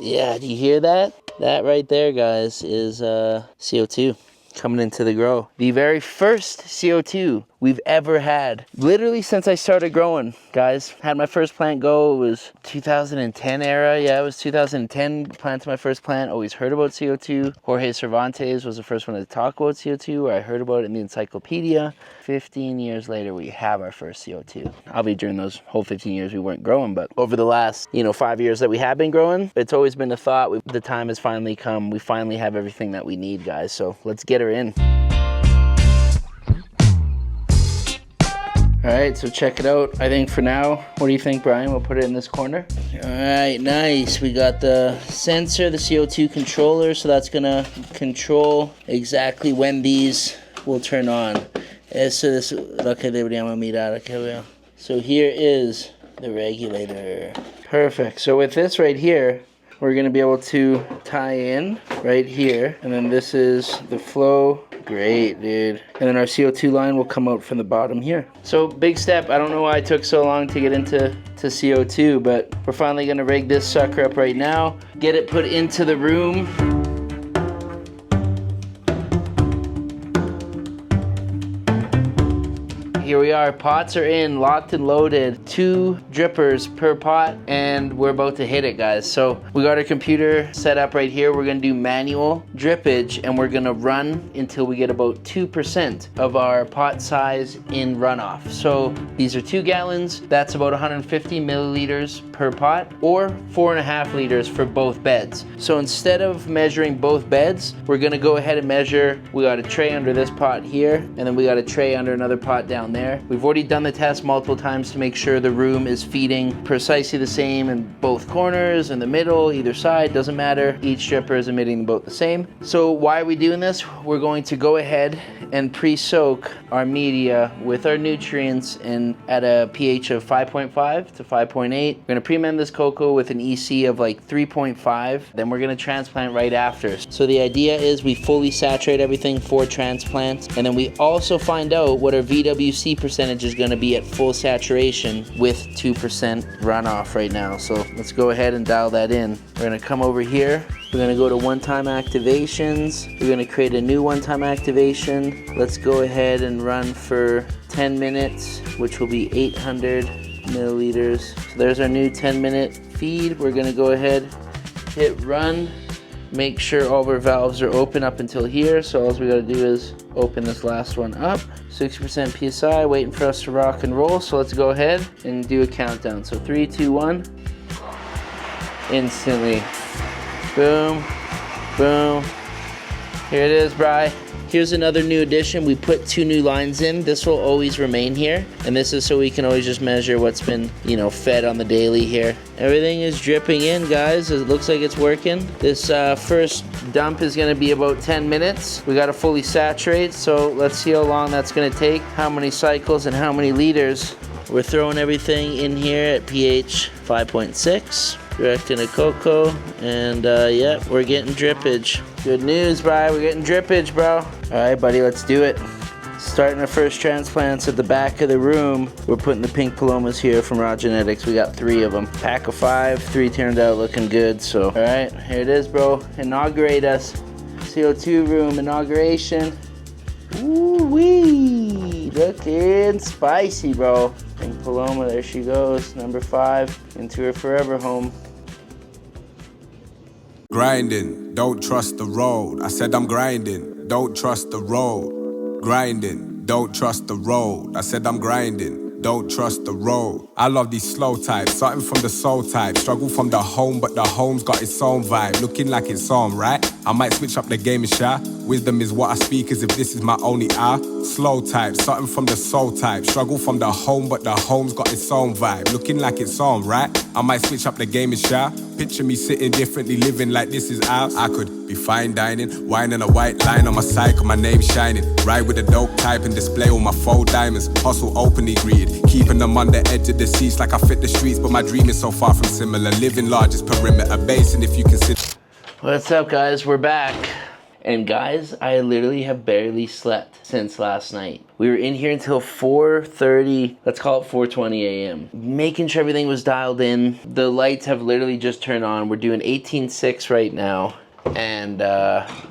Yeah, do you hear that? That right there, guys, is CO2 coming into the grow. The very first CO2 we've ever had. Literally since I started growing, guys. Had my first plant go, it was 2010 era. Yeah, it was 2010, planted my first plant. Always heard about CO2. Jorge Cervantes was the first one to talk about CO2, or I heard about it in the encyclopedia. 15 years later, we have our first CO2. Obviously, during those whole 15 years, we weren't growing, but over the last, 5 years that we have been growing, it's always been a thought. The time has finally come. We finally have everything that we need, guys. So let's get her in. All right, so check it out. I think for now, what do you think, Brian? We'll put it in this corner. All right, nice. We got the sensor, the CO2 controller, so that's gonna control exactly when these will turn on. So here is the regulator. Perfect. So with this right here, we're gonna be able to tie in right here, and then this is the flow. Great, dude. And then our CO2 line will come out from the bottom here. So big step. I don't know why it took so long to get into CO2, but we're finally gonna rig this sucker up right now, get it put into the room. Here we are, pots are in, locked and loaded, 2 drippers per pot, and we're about to hit it, guys. So we got our computer set up right here. We're gonna do manual drippage, and we're gonna run until we get about 2% of our pot size in runoff. So these are 2 gallons, that's about 150 milliliters per pot, or 4.5 liters for both beds. So instead of measuring both beds, we're gonna go ahead and measure. We got a tray under this pot here, and then we got a tray under another pot down there. We've already done the test multiple times to make sure the room is feeding precisely the same in both corners, in the middle, either side, doesn't matter. Each dripper is emitting about the same. So why are we doing this? We're going to go ahead and pre-soak our media with our nutrients and at a pH of 5.5 to 5.8. We're gonna pre-mend this cocoa with an EC of like 3.5. Then we're gonna transplant right after. So the idea is we fully saturate everything for transplant, and then we also find out what our VWC percentage is going to be at full saturation with 2% runoff right now. So let's go ahead and dial that in. We're going to come over here. We're going to go to one-time activations. We're going to create a new one-time activation. Let's go ahead and run for 10 minutes, which will be 800 milliliters. So there's our new 10-minute feed. We're going to go ahead, hit run. Make sure all of our valves are open up until here. So all we got to do is open this last one up. 60% PSI, waiting for us to rock and roll. So let's go ahead and do a countdown. So 3, 2, 1. Instantly. Boom, boom. Here it is, Bri. Here's another new addition. We put 2 new lines in. This will always remain here. And this is so we can always just measure what's been, fed on the daily here. Everything is dripping in, guys. It looks like it's working. This first dump is gonna be about 10 minutes. We gotta fully saturate, so let's see how long that's gonna take, how many cycles and how many liters. We're throwing everything in here at pH 5.6. direct into cocoa, and yeah, we're getting drippage. Good news, bro. We're getting drippage, bro. All right, buddy, let's do it. Starting our first transplants at the back of the room. We're putting the pink palomas here from Raw Genetics. We got 3 of them. Pack of 5, 3 turned out looking good. So, all right, here it is, bro. Inaugurate us. CO2 room inauguration. Ooh-wee, looking spicy, bro. Pink paloma, there she goes, number 5, into her forever home. Grinding, don't trust the road. I said I'm grinding, don't trust the road. Grinding, don't trust the road. I said I'm grinding, don't trust the road. I love these slow types, something from the soul type. Struggle from the home, but the home's got its own vibe. Looking like it's on, right? I might switch up the game and shy. Wisdom is what I speak as if this is my only hour. Slow type, something from the soul type. Struggle from the home, but the home's got its own vibe. Looking like it's on, right? I might switch up the game and shy. Picture me sitting differently, living like this is ours. I could be fine dining, wine and a white line on my cycle, my name shining. Ride with a dope type and display all my faux diamonds. Hustle openly greeted, keeping them on the edge of the seats like I fit the streets. But my dream is so far from similar. Living largest perimeter basin if you consider. What's up, guys? We're back. And guys, I literally have barely slept since last night. We were in here until 4:30, let's call it 4:20 a.m. Making sure everything was dialed in. The lights have literally just turned on. We're doing 18.6 right now. And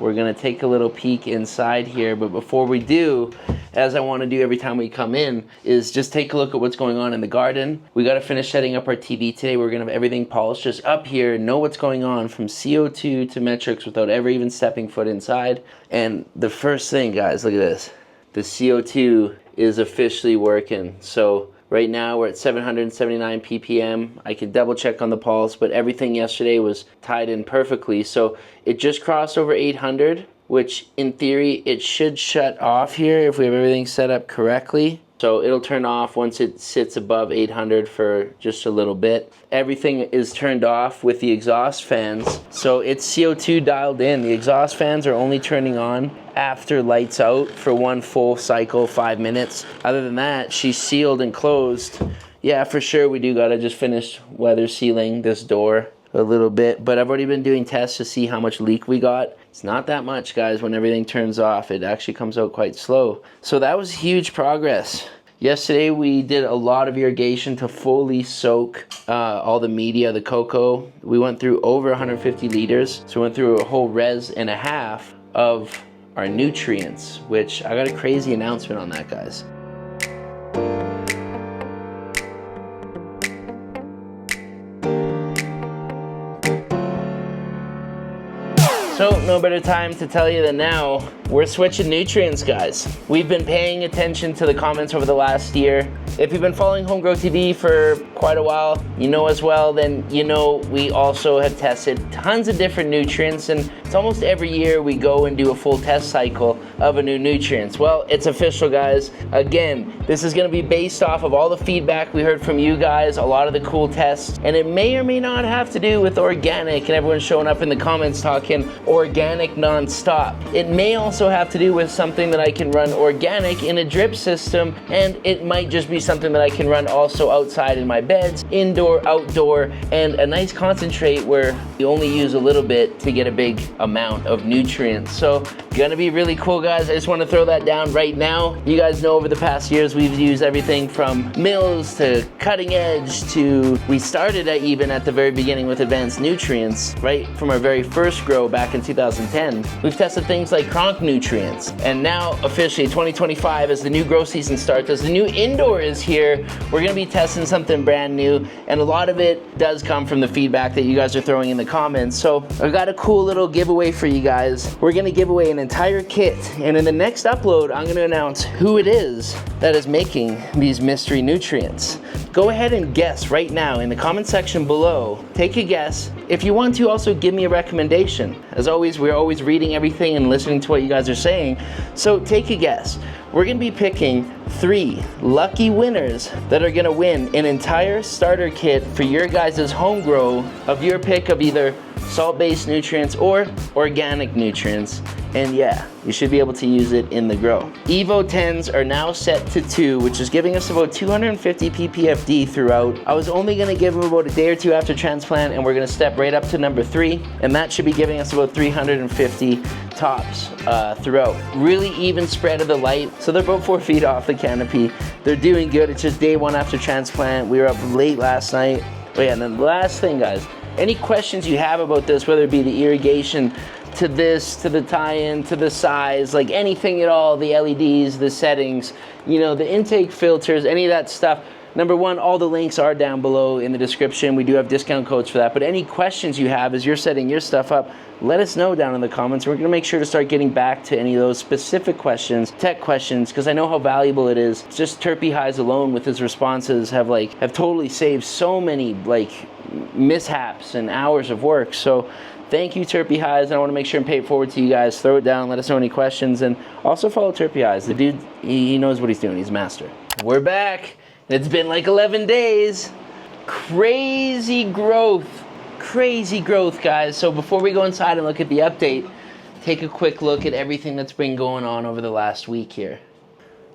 we're gonna take a little peek inside here. But before we do, as I want to do every time we come in, is just take a look at what's going on in the garden. We got to finish setting up our TV today. We're going to have everything polished just up here, know what's going on from CO2 to metrics without ever even stepping foot inside. And the first thing, guys, look at this. The CO2 is officially working. So right now we're at 779 ppm. I can double check on the pulse, but everything yesterday was tied in perfectly. So it just crossed over 800. Which in theory, it should shut off here if we have everything set up correctly. So it'll turn off once it sits above 800 for just a little bit. Everything is turned off with the exhaust fans. So it's CO2 dialed in. The exhaust fans are only turning on after lights out for one full cycle, 5 minutes. Other than that, she's sealed and closed. Yeah, for sure, we do gotta just finish weather sealing this door a little bit, but I've already been doing tests to see how much leak we got. It's not that much, guys. When everything turns off, it actually comes out quite slow. So that was huge progress. Yesterday we did a lot of irrigation to fully soak all the media, the cocoa. We went through over 150 liters, so we went through a whole res and a half of our nutrients, which I got a crazy announcement on that, guys. So no better time to tell you than now. We're switching nutrients, guys. We've been paying attention to the comments over the last year. If you've been following HomeGrowTV for quite a while, you know as well, then you know we also have tested tons of different nutrients, and it's almost every year we go and do a full test cycle of a new nutrients. Well, it's official, guys. Again, this is gonna be based off of all the feedback we heard from you guys, a lot of the cool tests, and it may or may not have to do with organic, and everyone's showing up in the comments talking organic non-stop. It may also have to do with something that I can run organic in a drip system, and it might just be something that I can run also outside in my beds, indoor, outdoor, and a nice concentrate where you only use a little bit to get a big amount of nutrients. So gonna be really cool, guys. I just want to throw that down right now. You guys know over the past years we've used everything from mills to cutting edge to, we started even at the very beginning with advanced nutrients, right from our very first grow back in 2010. We've tested things like cronk nutrients, and now officially 2025, as the new grow season starts, as the new indoor is here, we're gonna be testing something brand new, and a lot of it does come from the feedback that you guys are throwing in the comments. So I've got a cool little giveaway for you guys. We're gonna give away an entire kit, and in the next upload I'm gonna announce who it is that is making these mystery nutrients. Go ahead and guess right now in the comment section below. Take a guess. If you want to, also give me a recommendation. As always, we're always reading everything and listening to what you guys are saying, so take a guess. We're gonna be picking 3 lucky winners that are gonna win an entire starter kit for your guys' home grow of your pick of either salt-based nutrients or organic nutrients. And yeah, you should be able to use it in the grow. Evo 10s are now set to 2, which is giving us about 250 ppfd throughout. I was only gonna give them about a day or two after transplant, and we're gonna step right up to number 3, and that should be giving us about 350 tops throughout. Really even spread of the light, so they're about 4 feet off the canopy. They're doing good. It's just day 1 after transplant. We were up late last night. Oh yeah, and then the last thing, guys, any questions you have about this, whether it be the irrigation, to this, to the tie-in, to the size, like anything at all, the LEDs, the settings, you know, the intake filters, any of that stuff. Number 1, all the links are down below in the description. We do have discount codes for that. But any questions you have as you're setting your stuff up, let us know down in the comments. We're gonna make sure to start getting back to any of those specific questions, tech questions, because I know how valuable it is. Just Terpy Highs alone with his responses have totally saved so many mishaps and hours of work. So thank you, Terpy Highs. I want to make sure and pay it forward to you guys. Throw it down, let us know any questions, and also follow Terpy Highs. The dude, he knows what he's doing. He's a master. We're back. It's been like 11 days. Crazy growth, guys. So before we go inside and look at the update, take a quick look at everything that's been going on over the last week here.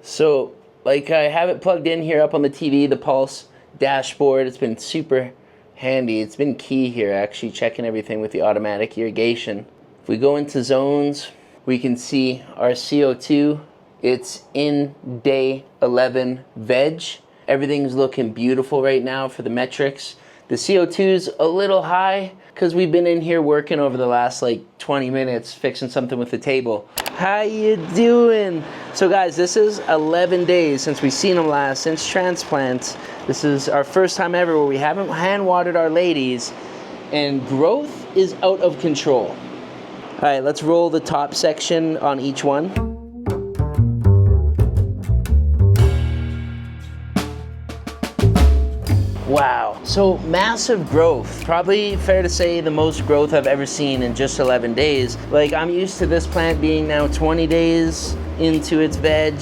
So, like, I have it plugged in here up on the TV, the Pulse dashboard. It's been super handy. It's been key here, actually, checking everything with the automatic irrigation. If we go into zones, we can see our CO2. It's in day 11 veg. Everything's looking beautiful right now for the metrics. The CO2's a little high because we've been in here working over the last 20 minutes fixing something with the table. How you doing? So guys, this is 11 days since we've seen them last, since transplant. This is our first time ever where we haven't hand watered our ladies, and growth is out of control. All right, let's roll the top section on each one. Wow, so massive growth. Probably fair to say the most growth I've ever seen in just 11 days. I'm used to this plant being now 20 days into its veg,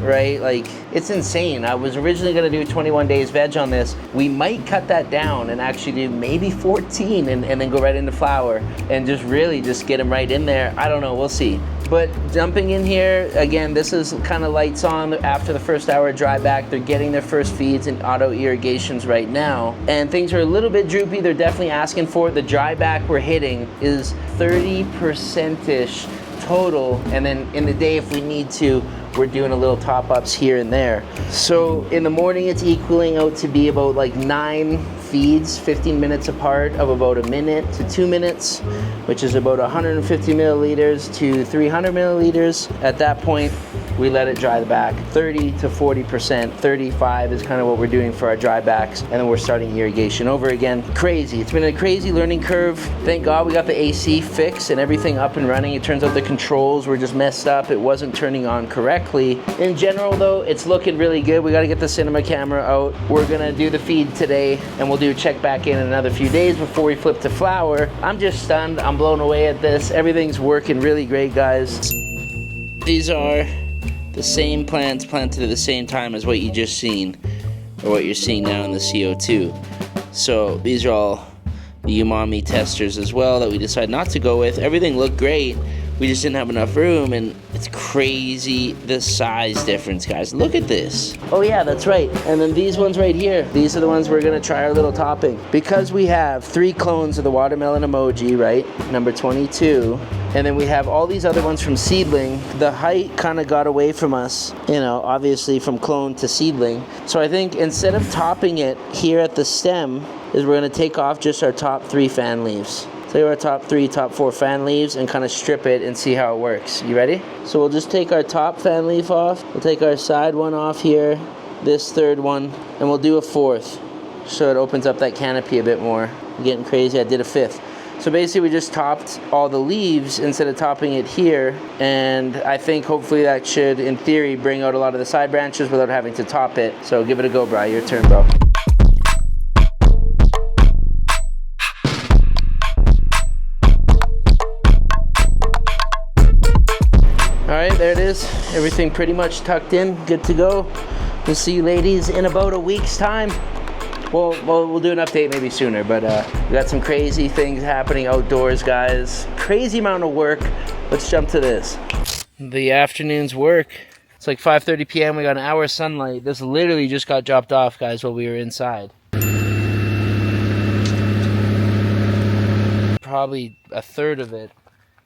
right? It's insane. I was originally gonna do 21 days veg on this. We might cut that down and actually do maybe 14 and then go right into flower and just really just get them right in there. I don't know, we'll see. But jumping in here, again, this is kind of lights on after the first hour of dry back. They're getting their first feeds and auto irrigations right now. And things are a little bit droopy. They're definitely asking for it. The dry back we're hitting is 30%-ish total. And then in the day, if we need to, we're doing a little top ups here and there. So in the morning, it's equaling out to be about 9 feeds, 15 minutes apart, of about 1 minute to 2 minutes, which is about 150 milliliters to 300 milliliters. At that point, we let it dry back. 30 to 40%, 35 is kind of what we're doing for our dry backs, and then we're starting irrigation over again. Crazy, it's been a crazy learning curve. Thank God we got the AC fixed and everything up and running. It turns out the controls were just messed up. It wasn't turning on correctly. In general though, it's looking really good. We gotta get the cinema camera out. We're gonna do the feed today, and we'll do a check back in another few days before we flip to flower. I'm just stunned, I'm blown away at this. Everything's working really great, guys. These are the same plants planted at the same time as what you just seen, or what you're seeing now in the CO2. So these are all the Umami testers as well that we decided not to go with. Everything looked great, we just didn't have enough room, and it's crazy the size difference, guys. Look at this. Oh yeah, that's right. And then these ones right here, these are the ones we're gonna try our little topping. Because we have 3 clones of the watermelon emoji, right? Number 22. And then we have all these other ones from seedling. The height kind of got away from us, obviously from clone to seedling. So I think instead of topping it here at the stem, is we're gonna take off just our top 3 fan leaves. So our top 3, top 4 fan leaves and kind of strip it and see how it works. You ready? So we'll just take our top fan leaf off. We'll take our side one off here, this third one, and we'll do a 4th. So it opens up that canopy a bit more. I'm getting crazy, I did a 5th. So basically we just topped all the leaves instead of topping it here, and I think hopefully that should, in theory, bring out a lot of the side branches without having to top it. So give it a go, bro. Your turn, bro. Alright, there it is. Everything pretty much tucked in, good to go. We'll see you ladies in about a week's time. we'll do an update maybe sooner, but we got some crazy things happening outdoors, guys. Crazy amount of work. Let's jump to this. The afternoon's work. It's like 5:30 p.m. We got an hour of sunlight. This literally just got dropped off, guys, while we were inside. Probably a third of it,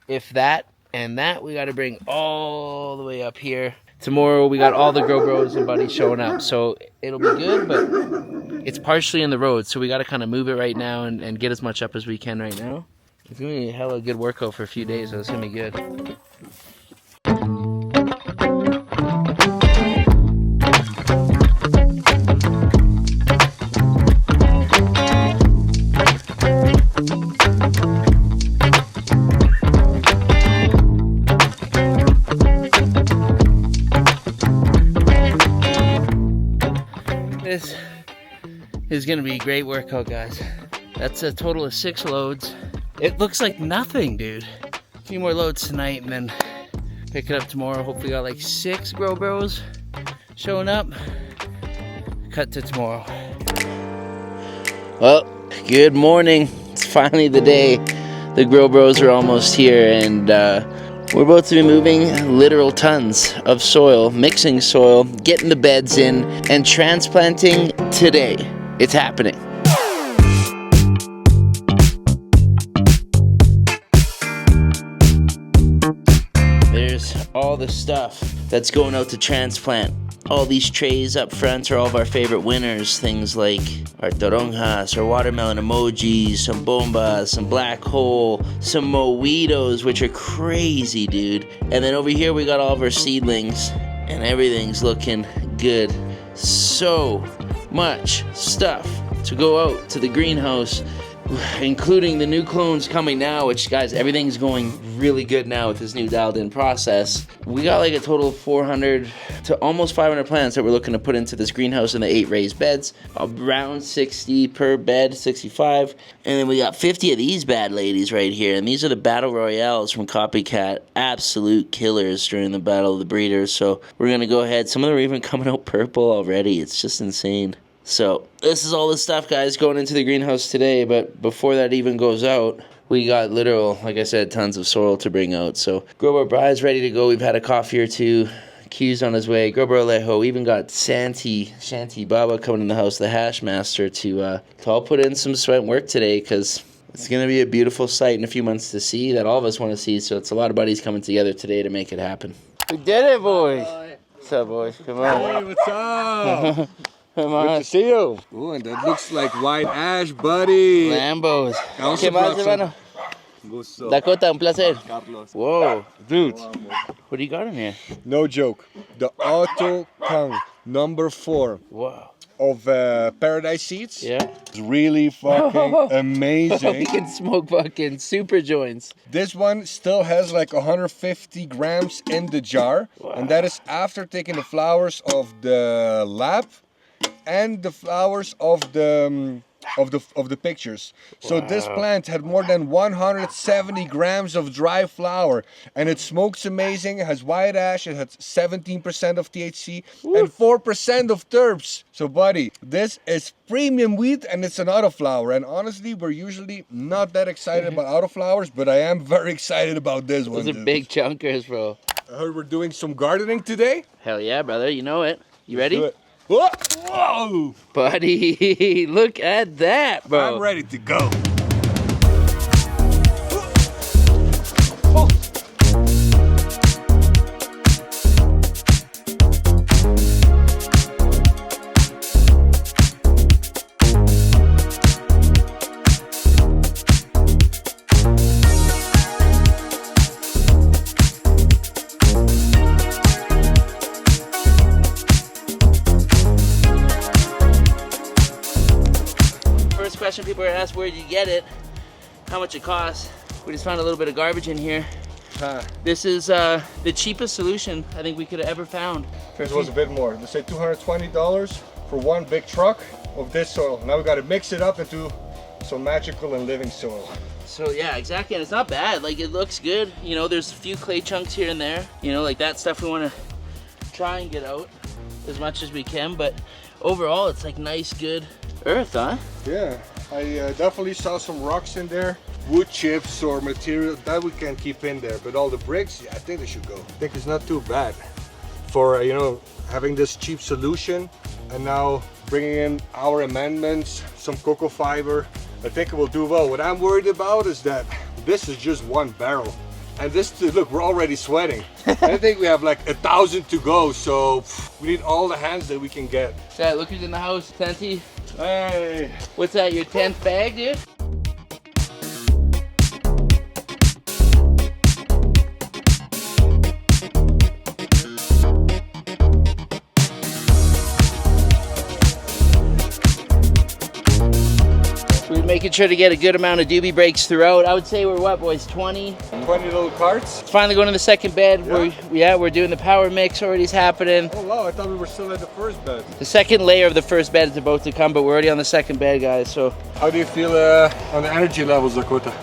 if that, and that we got to bring all the way up here. Tomorrow we got all the Grow Bros and buddies showing up, so it'll be good, but it's partially in the road, so we got to kind of move it right now and get as much up as we can right now. It's going to be a hella good workout for a few days, so it's going to be good. This is gonna be a great workout, guys. That's a total of 6 loads. It looks like nothing, dude. A few more loads tonight and then pick it up tomorrow. Hopefully got like 6 Grow Bros showing up. Cut to tomorrow. Well, good morning. It's finally the day. The Grow Bros are almost here, and we're about to be moving literal tons of soil, mixing soil, getting the beds in, and transplanting today. It's happening. There's all the stuff that's going out to transplant. All these trays up front are all of our favorite winners. Things like our toronjas, our watermelon emojis, some bombas, some black hole, some mojitos, which are crazy, dude. And then over here we got all of our seedlings, and everything's looking good. So much stuff to go out to the greenhouse, including the new clones coming now, which, guys, everything's going really good now with this new dialed in process. We got like a total of 400 to almost 500 plants that we're looking to put into this greenhouse in the 8 raised beds, around 60 per bed, 65. And then we got 50 of these bad ladies right here, and these are the Battle Royales from Copycat, absolute killers during the Battle of the Breeders. So we're gonna go ahead, some of them are even coming out purple already. It's just insane. So this is all the stuff, guys, going into the greenhouse today, but before that even goes out, we got literal, like I said, tons of soil to bring out. So Grow Bro is ready to go. We've had a coffee or two. Q's on his way. Grow Bro Lejo. We even got Shanti Baba coming in the house, the hash master, to all put in some sweat and work today, because it's going to be a beautiful sight in a few months to see that all of us want to see. So it's a lot of buddies coming together today to make it happen. We did it, boys. What's up, boys? Come on. Hey, what's up? Come on. Good to see you. Ooh, and that looks like white ash, buddy. Lambos. Also ¿Qué más, hermano? Gusto. Dakota, un placer. Carlos. Whoa. Dude, What do you got in here? no joke. The Auto Kang number 4 Wow. of Paradise Seeds. Yeah. It's really fucking amazing. We can smoke fucking super joints. This one still has like 150 grams in the jar, and that is after taking the flowers of the lab and the flowers of the pictures. So this plant had more than 170 grams of dry flower, and it smokes amazing. It has white ash. It has 17% of THC and 4% of terps. So, buddy, this is premium weed, and it's an autoflower. And honestly, we're usually not that excited about autoflowers, but I am very excited about this one. Those are big chunkers, bro. I heard we're doing some gardening today. Hell yeah, brother. You know it. You ready? Do it. Whoa! Buddy, look at that, bro. I'm ready to go. Question people are asking, where did you get it? How much it costs? We just found a little bit of garbage in here. This is the cheapest solution I think we could have ever found. It was a bit more. They say $220 for one big truck of this soil. Now we got to mix it up into some magical and living soil. So yeah, exactly, and it's not bad. Like, it looks good. You know, there's a few clay chunks here and there. You know, like that stuff we want to try and get out as much as we can. But overall, it's like nice, good Earth, huh? Yeah, I definitely saw some rocks in there. Wood chips or material that we can keep in there. But all the bricks, yeah, I think they should go. I think it's not too bad for, you know, having this cheap solution and now bringing in our amendments, some cocoa fiber. I think it will do well. What I'm worried about is that this is just one barrel. And this, look, we're already sweating. I think we have like 1,000 to go, so we need all the hands that we can get. Chat, look who's in the house, Santi. Hey! What's that, your 10th bag, dude? Making sure to get a good amount of doobie breaks throughout. I would say we're what, boys, 20? 20 little carts. It's finally going to the second bed. Yeah. We're doing the power mix, already's happening. Oh wow, I thought we were still at the first bed. The second layer of the first bed is about to come, but we're already on the second bed, guys, so. How do you feel on the energy levels, Dakota?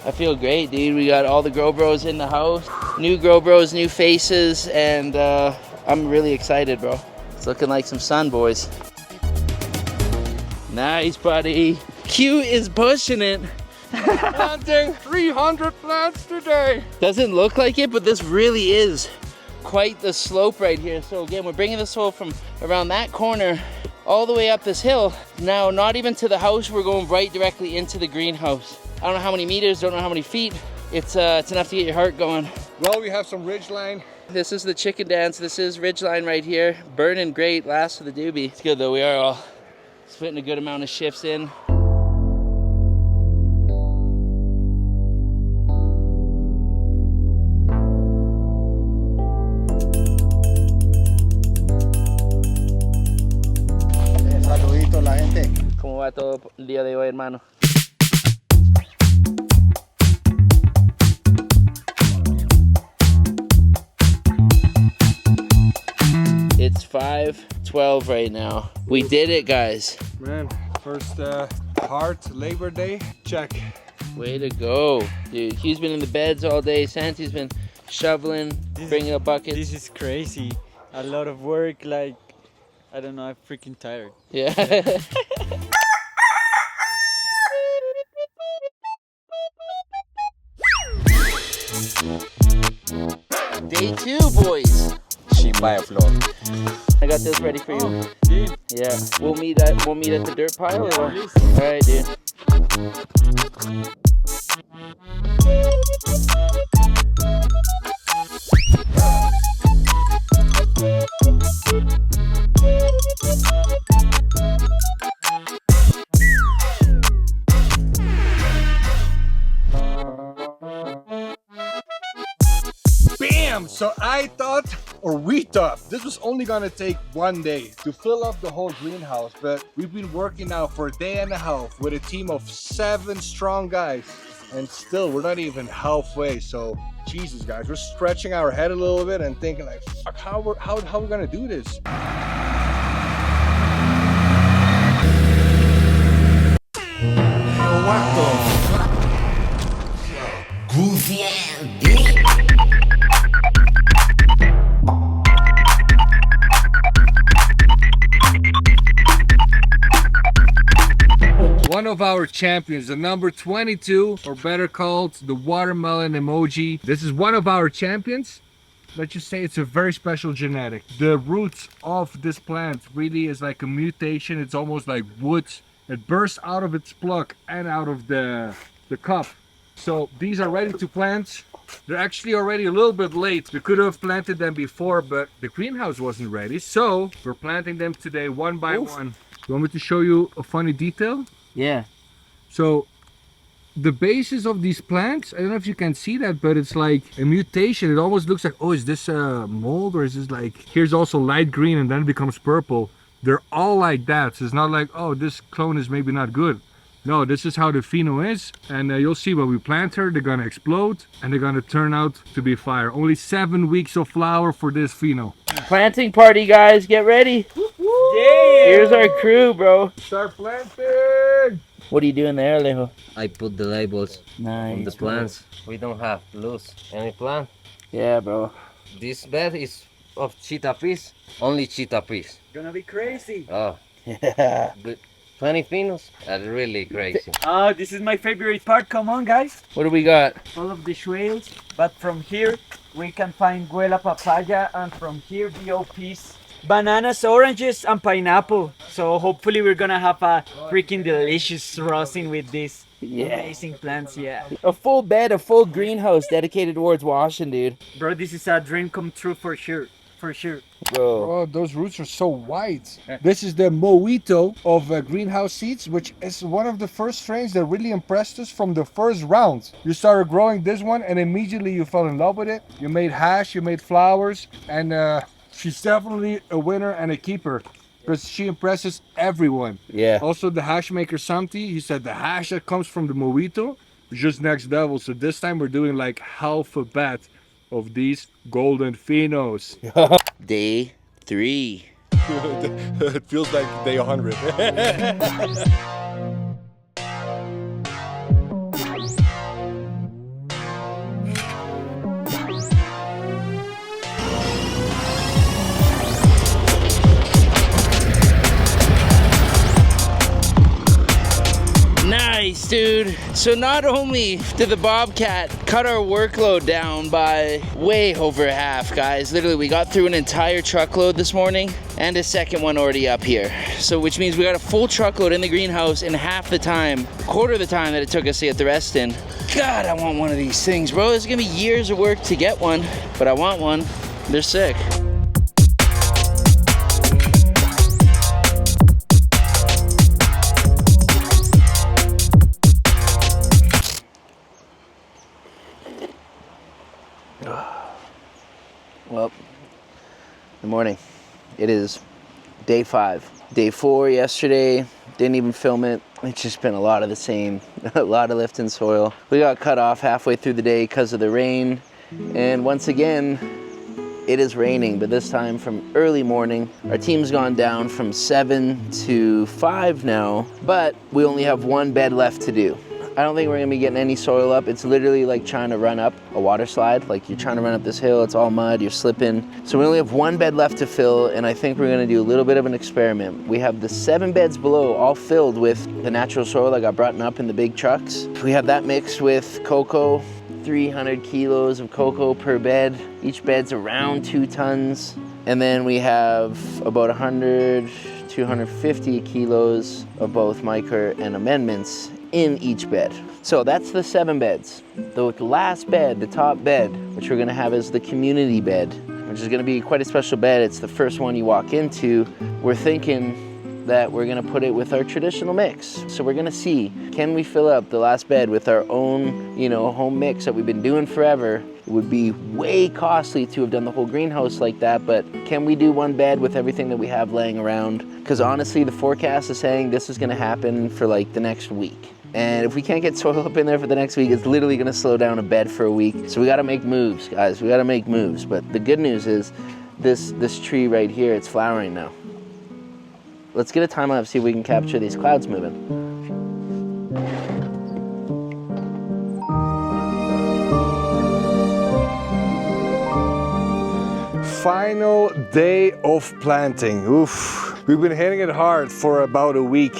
I feel great, dude. We got all the Grow Bros in the house. New Grow Bros, new faces, and I'm really excited, bro. It's looking like some sun, boys. Nice, buddy. Q is pushing it. Planting 300 plants today. Doesn't look like it, but this really is quite the slope right here. So again, we're bringing the soil from around that corner all the way up this hill. Now, not even to the house, we're going right directly into the greenhouse. I don't know how many meters, don't know how many feet. It's enough to get your heart going. Well, we have some Ridgeline. This is the chicken dance. This is Ridgeline right here. Burning great, last of the doobie. It's good though, we are all fitting a good amount of shifts in. ¿Cómo va todo el día de hoy, hermano? It's 5:12 right now. We did it, guys. Man, first hard Labor Day, check. Way to go, dude. He's been in the beds all day. Santi's been shoveling, bringing up buckets. This is crazy. A lot of work, like, I don't know, I'm freaking tired. Yeah. Day 2, boys. Sheep by a floor. I got this ready for you. Oh, dude. Yeah. We'll meet at the dirt pile. Or? All right, dude. Bam! So I thought, or we thought, this was only gonna take one day to fill up the whole greenhouse, but we've been working now for a day and a half with a team of 7 strong guys, and still we're not even halfway. So Jesus, guys, we're stretching our head a little bit and thinking like, fuck, how we gonna do this? What the? One of our champions, the number 22, or better called the watermelon emoji. This is one of our champions. Let's just say it's a very special genetic. The roots of this plant really is like a mutation. It's almost like wood. It bursts out of its plug and out of the cup. So these are ready to plant. They're actually already a little bit late. We could have planted them before, but the greenhouse wasn't ready. So we're planting them today one by one. You want me to show you a funny detail? Yeah. So the bases of these plants, I don't know if you can see that, but it's like a mutation. It almost looks like, oh, is this a mold, or is this like, here's also light green and then it becomes purple. They're all like that. So it's not like, oh, this clone is maybe not good. No, this is how the pheno is, and you'll see when we plant her, they're gonna explode and they're gonna turn out to be fire. Only 7 weeks of flower for this pheno. Planting party, guys, get ready. Yeah. Here's our crew, bro. Start planting! What are you doing there, Alejo? I put the labels on the Nice. plants. We don't have to lose any plant. Yeah, bro. This bed is of cheetah peas. Only cheetah peas. Gonna be crazy. Oh, Yeah. good. 20 phenos? That's really crazy. Oh, this is my favorite part. Come on, guys. What do we got? All of the Shwales, but from here we can find guela papaya, and from here BOPs, bananas, oranges, and pineapple. So hopefully we're gonna have a freaking delicious rosin with these amazing plants. Yeah, A full bed, a full greenhouse dedicated towards washing, dude. bro, this is a dream come true for sure. For sure. Bro. Oh, those roots are so white. This is the mojito of greenhouse seeds, which is one of the first strains that really impressed us from the first round. You started growing this one and immediately you fell in love with it. You made hash, you made flowers, and she's definitely a winner and a keeper because she impresses everyone. Yeah. Also the hash maker Santi, he said the hash that comes from the mojito is just next level. So this time we're doing like half a bat of these golden phenos. Day 3. It feels like day 100. Nice, dude. So not only did the Bobcat cut our workload down by way over half, guys. Literally, we got through an entire truckload this morning and a second one already up here. So which means we got a full truckload in the greenhouse in half the time, quarter of the time that it took us to get the rest in. God, I want one of these things, bro. It's gonna be years of work to get one, but I want one. They're sick. Well, good morning. It is day 5. Day 4 yesterday, didn't even film it. It's just been a lot of the same, a lot of lifting soil. We got cut off halfway through the day because of the rain. And once again, it is raining, but this time from early morning. Our team's gone down from 7 to 5 now, but we only have one bed left to do. I don't think we're gonna be getting any soil up. It's literally like trying to run up a water slide. Like you're trying to run up this hill, it's all mud, you're slipping. So we only have one bed left to fill, and I think we're gonna do a little bit of an experiment. We have the 7 beds below all filled with the natural soil that got brought up in the big trucks. We have that mixed with cocoa, 300 kilos of cocoa per bed. Each bed's around 2 tons. And then we have about 100, 250 kilos of both micro and amendments in each bed. So that's the 7 beds. The last bed, the top bed, which we're gonna have as the community bed, which is gonna be quite a special bed. It's the first one you walk into. We're thinking that we're gonna put it with our traditional mix. So we're gonna see, can we fill up the last bed with our own, home mix that we've been doing forever? It would be way costly to have done the whole greenhouse like that, but can we do one bed with everything that we have laying around? Because honestly, the forecast is saying this is gonna happen for like the next week. And if we can't get soil up in there for the next week, it's literally gonna slow down a bed for a week. So we gotta make moves, guys. We gotta make moves. But the good news is this tree right here, it's flowering now. Let's get a time lapse, see if we can capture these clouds moving. Final day of planting. Oof. We've been hitting it hard for about a week.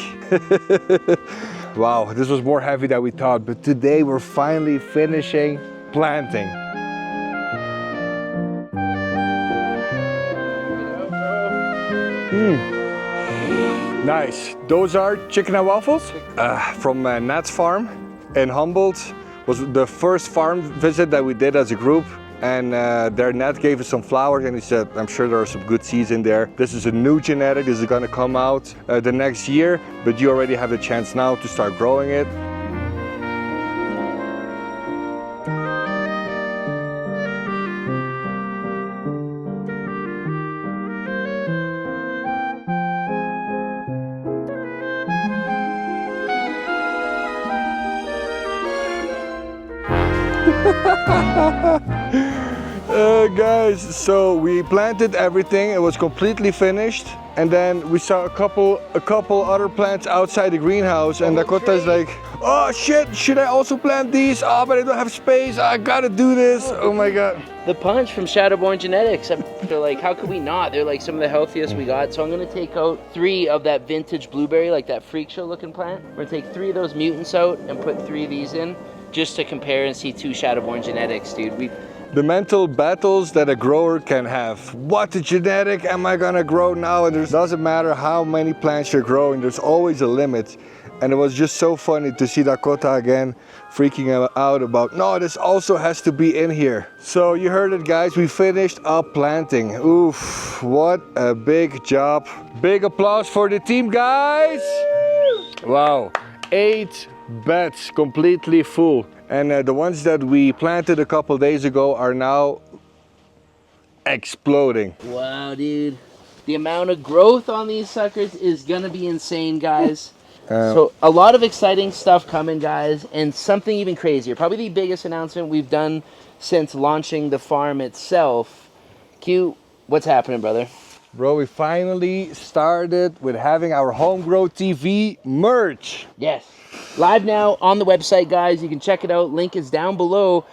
Wow, this was more heavy than we thought, but today we're finally finishing planting. Nice. Those are chicken and waffles from Nat's farm in Humboldt. Was the first farm visit that we did as a group. And their Nat gave us some flowers and he said, I'm sure there are some good seeds in there. This is a new genetic, this is gonna come out the next year, but you already have the chance now to start growing it. Guys, so we planted everything. It was completely finished, and then we saw a couple other plants outside the greenhouse, and Dakota's like, oh shit, should I also plant these? Oh, but I don't have space. I gotta do this. Oh my god. The punch from Shadowborn Genetics. They're like, how could we not? They're like some of the healthiest we got. So I'm gonna take out 3 of that vintage blueberry, like that freak show looking plant. We're gonna take 3 of those mutants out and put 3 of these in, just to compare and see 2 Shadowborn Genetics, dude. The mental battles that a grower can have. What genetic am I gonna grow now? And it doesn't matter how many plants you're growing, there's always a limit. And it was just so funny to see Dakota again freaking out about, no, this also has to be in here. So you heard it, guys, we finished up planting. Oof, what a big job. Big applause for the team, guys. Wow, 8 beds completely full. And the ones that we planted a couple days ago are now exploding. Wow, dude. The amount of growth on these suckers is gonna be insane, guys. So a lot of exciting stuff coming, guys, and something even crazier. Probably the biggest announcement we've done since launching the farm itself. Q, what's happening, brother? Bro, we finally started with having our HomeGrowTV merch. Yes. Live now on the website, guys. You can check it out. Link is down below.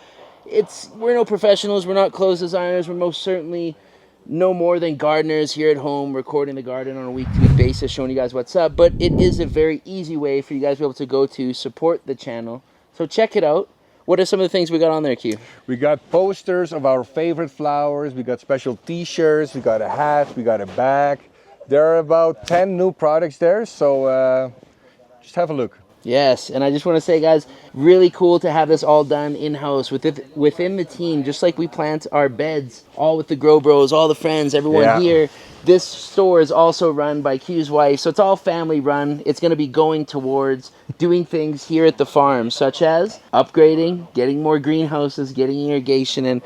We're no professionals. We're not clothes designers. We're most certainly no more than gardeners here at home recording the garden on a week-to-week basis, showing you guys what's up. But it is a very easy way for you guys to be able to go to support the channel. So check it out. What are some of the things we got on there, Q? We got posters of our favorite flowers. We got special t-shirts. We got a hat. We got a bag. There are about 10 new products there. So just have a look. Yes, and I just want to say, guys, really cool to have this all done in-house within the team, just like we plant our beds, all with the Grow Bros, all the friends, everyone here. This store is also run by Q's wife, so it's all family run. It's going to be going towards doing things here at the farm, such as upgrading, getting more greenhouses, getting irrigation, and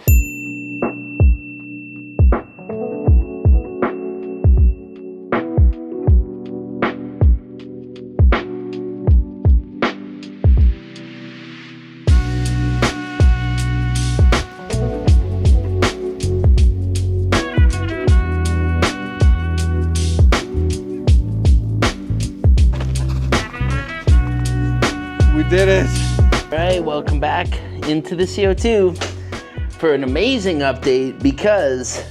did it. All right, welcome back into the CO2 for an amazing update because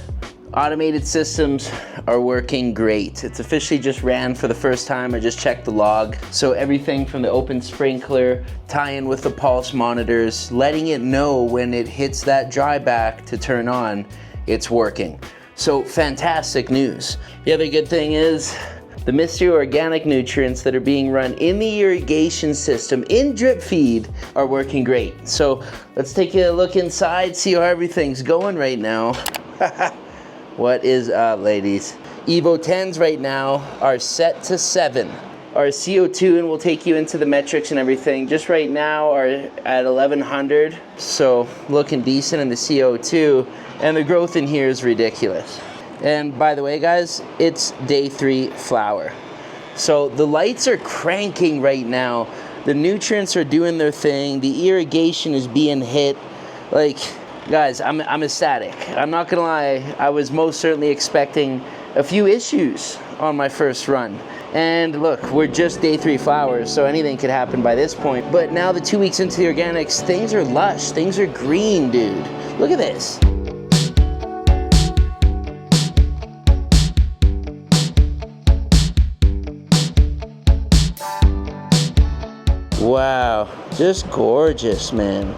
automated systems are working great. It's officially just ran for the first time. I just checked the log. So everything from the open sprinkler, tie in with the pulse monitors, letting it know when it hits that dry back to turn on, it's working. So fantastic news. The other good thing is the mystery organic nutrients that are being run in the irrigation system in drip feed are working great. So let's take a look inside, see how everything's going right now. What is up, ladies? Evo 10s right now are set to 7. Our CO2, and we'll take you into the metrics and everything, just right now are at 1100. So looking decent in the CO2, and the growth in here is ridiculous. And by the way, guys, it's day 3 flower. So the lights are cranking right now. The nutrients are doing their thing. The irrigation is being hit. Like, guys, I'm ecstatic. I'm not gonna lie. I was most certainly expecting a few issues on my first run. And look, we're just day 3 flowers, so anything could happen by this point. But now the 2 weeks into the organics, things are lush. Things are green, dude. Look at this. Wow, just gorgeous, man.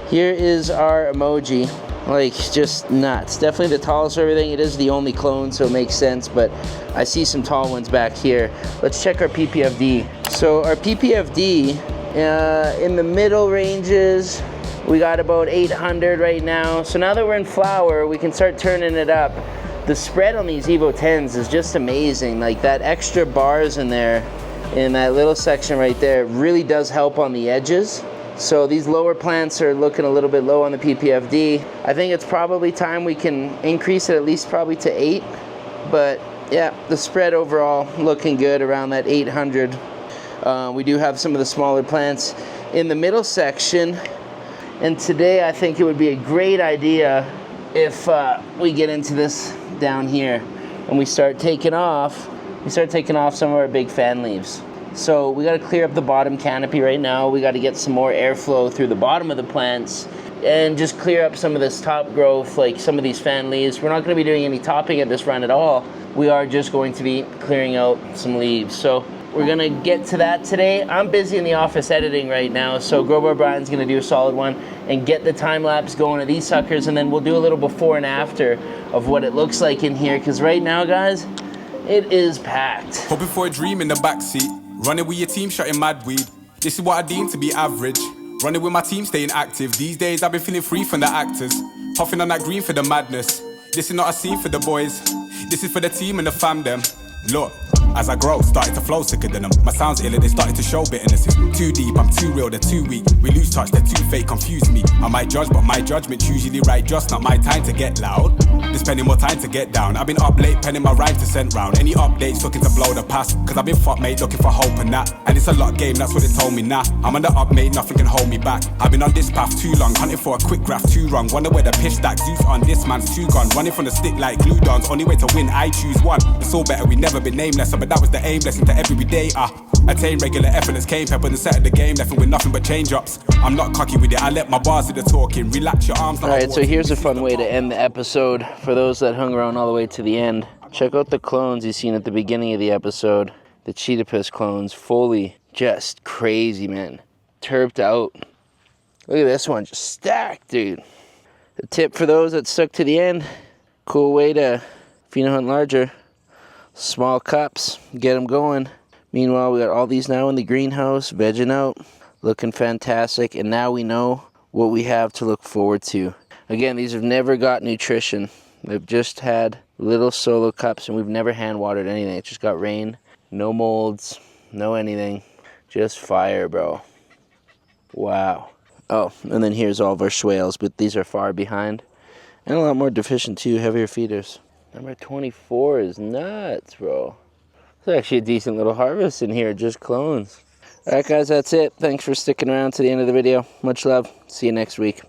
Here is our emoji. Like, just nuts. Definitely the tallest of everything. It is the only clone, so it makes sense, but I see some tall ones back here. Let's check our PPFD. So our PPFD, in the middle ranges, we got about 800 right now. So now that we're in flower, we can start turning it up. The spread on these Evo 10s is just amazing. Like, that extra bars in there, in that little section right there, really does help on the edges. So these lower plants are looking a little bit low on the PPFD. I think it's probably time we can increase it at least probably to 8. But yeah, the spread overall looking good around that 800. We do have some of the smaller plants in the middle section. And today I think it would be a great idea if we get into this down here and we start taking off some of our big fan leaves. So we got to clear up the bottom canopy right now. We got to get some more airflow through the bottom of the plants and just clear up some of this top growth, like some of these fan leaves. We're not going to be doing any topping at this run at all. We are just going to be clearing out some leaves. So we're going to get to that today. I'm busy in the office editing right now, so Growbar Brian's going to do a solid one and get the time lapse going of these suckers, and then we'll do a little before and after of what it looks like in here, because right now, guys, it is packed. Hoping for a dream in the backseat, running with your team, shutting mad weed. This is what I deem to be average. Running with my team, staying active. These days I've been feeling free from the actors. Puffing on that green for the madness. This is not a scene for the boys. This is for the team and the fam them. Look, as I grow, started to flow sicker than them. My sound's ill and they started to show bitterness. It's too deep, I'm too real, they're too weak. We lose touch, they're too fake, confuse me. I might judge, but my judgment's usually right. Just not my time to get loud. Been spending more time to get down. I've been up late, penning my rhyme to send round. Any updates looking to blow the past? Cause I've been fucked, mate, looking for hope and that. And it's a lot game, that's what it told me. Nah, I'm on the up, mate, nothing can hold me back. I've been on this path too long, hunting for a quick graph too wrong. Wonder where the pitch stack Zeus on this man's too gone. Running from the stick like glue dons. Only way to win, I choose one. It's all better, we never been nameless, but that was the aim. Lesson to every day, attain regular effort as came pepper. The set of the game left with nothing but change ups. I'm not cocky with it, I let my bars do the talking. Relax your arms. Alright, so here's a fun way to end the episode for those that hung around all the way to the end. Check out the clones you seen at the beginning of the episode. The cheetah piss clones, fully just crazy, man. Terped out. Look at this one, just stacked, dude. The tip for those that stuck to the end, cool way to phenohunt larger. Small cups, get them going. Meanwhile, we got all these now in the greenhouse, vegging out, looking fantastic, and now we know what we have to look forward to. Again, these have never got nutrition. They've just had little solo cups, and we've never hand watered anything. It just got rain, no molds, no anything, just fire, bro. Wow. Oh, and then here's all of our Shwales, but these are far behind, and a lot more deficient too, heavier feeders. Number 24 is nuts, bro. It's actually a decent little harvest in here, just clones. Alright guys, that's it. Thanks for sticking around to the end of the video. Much love. See you next week.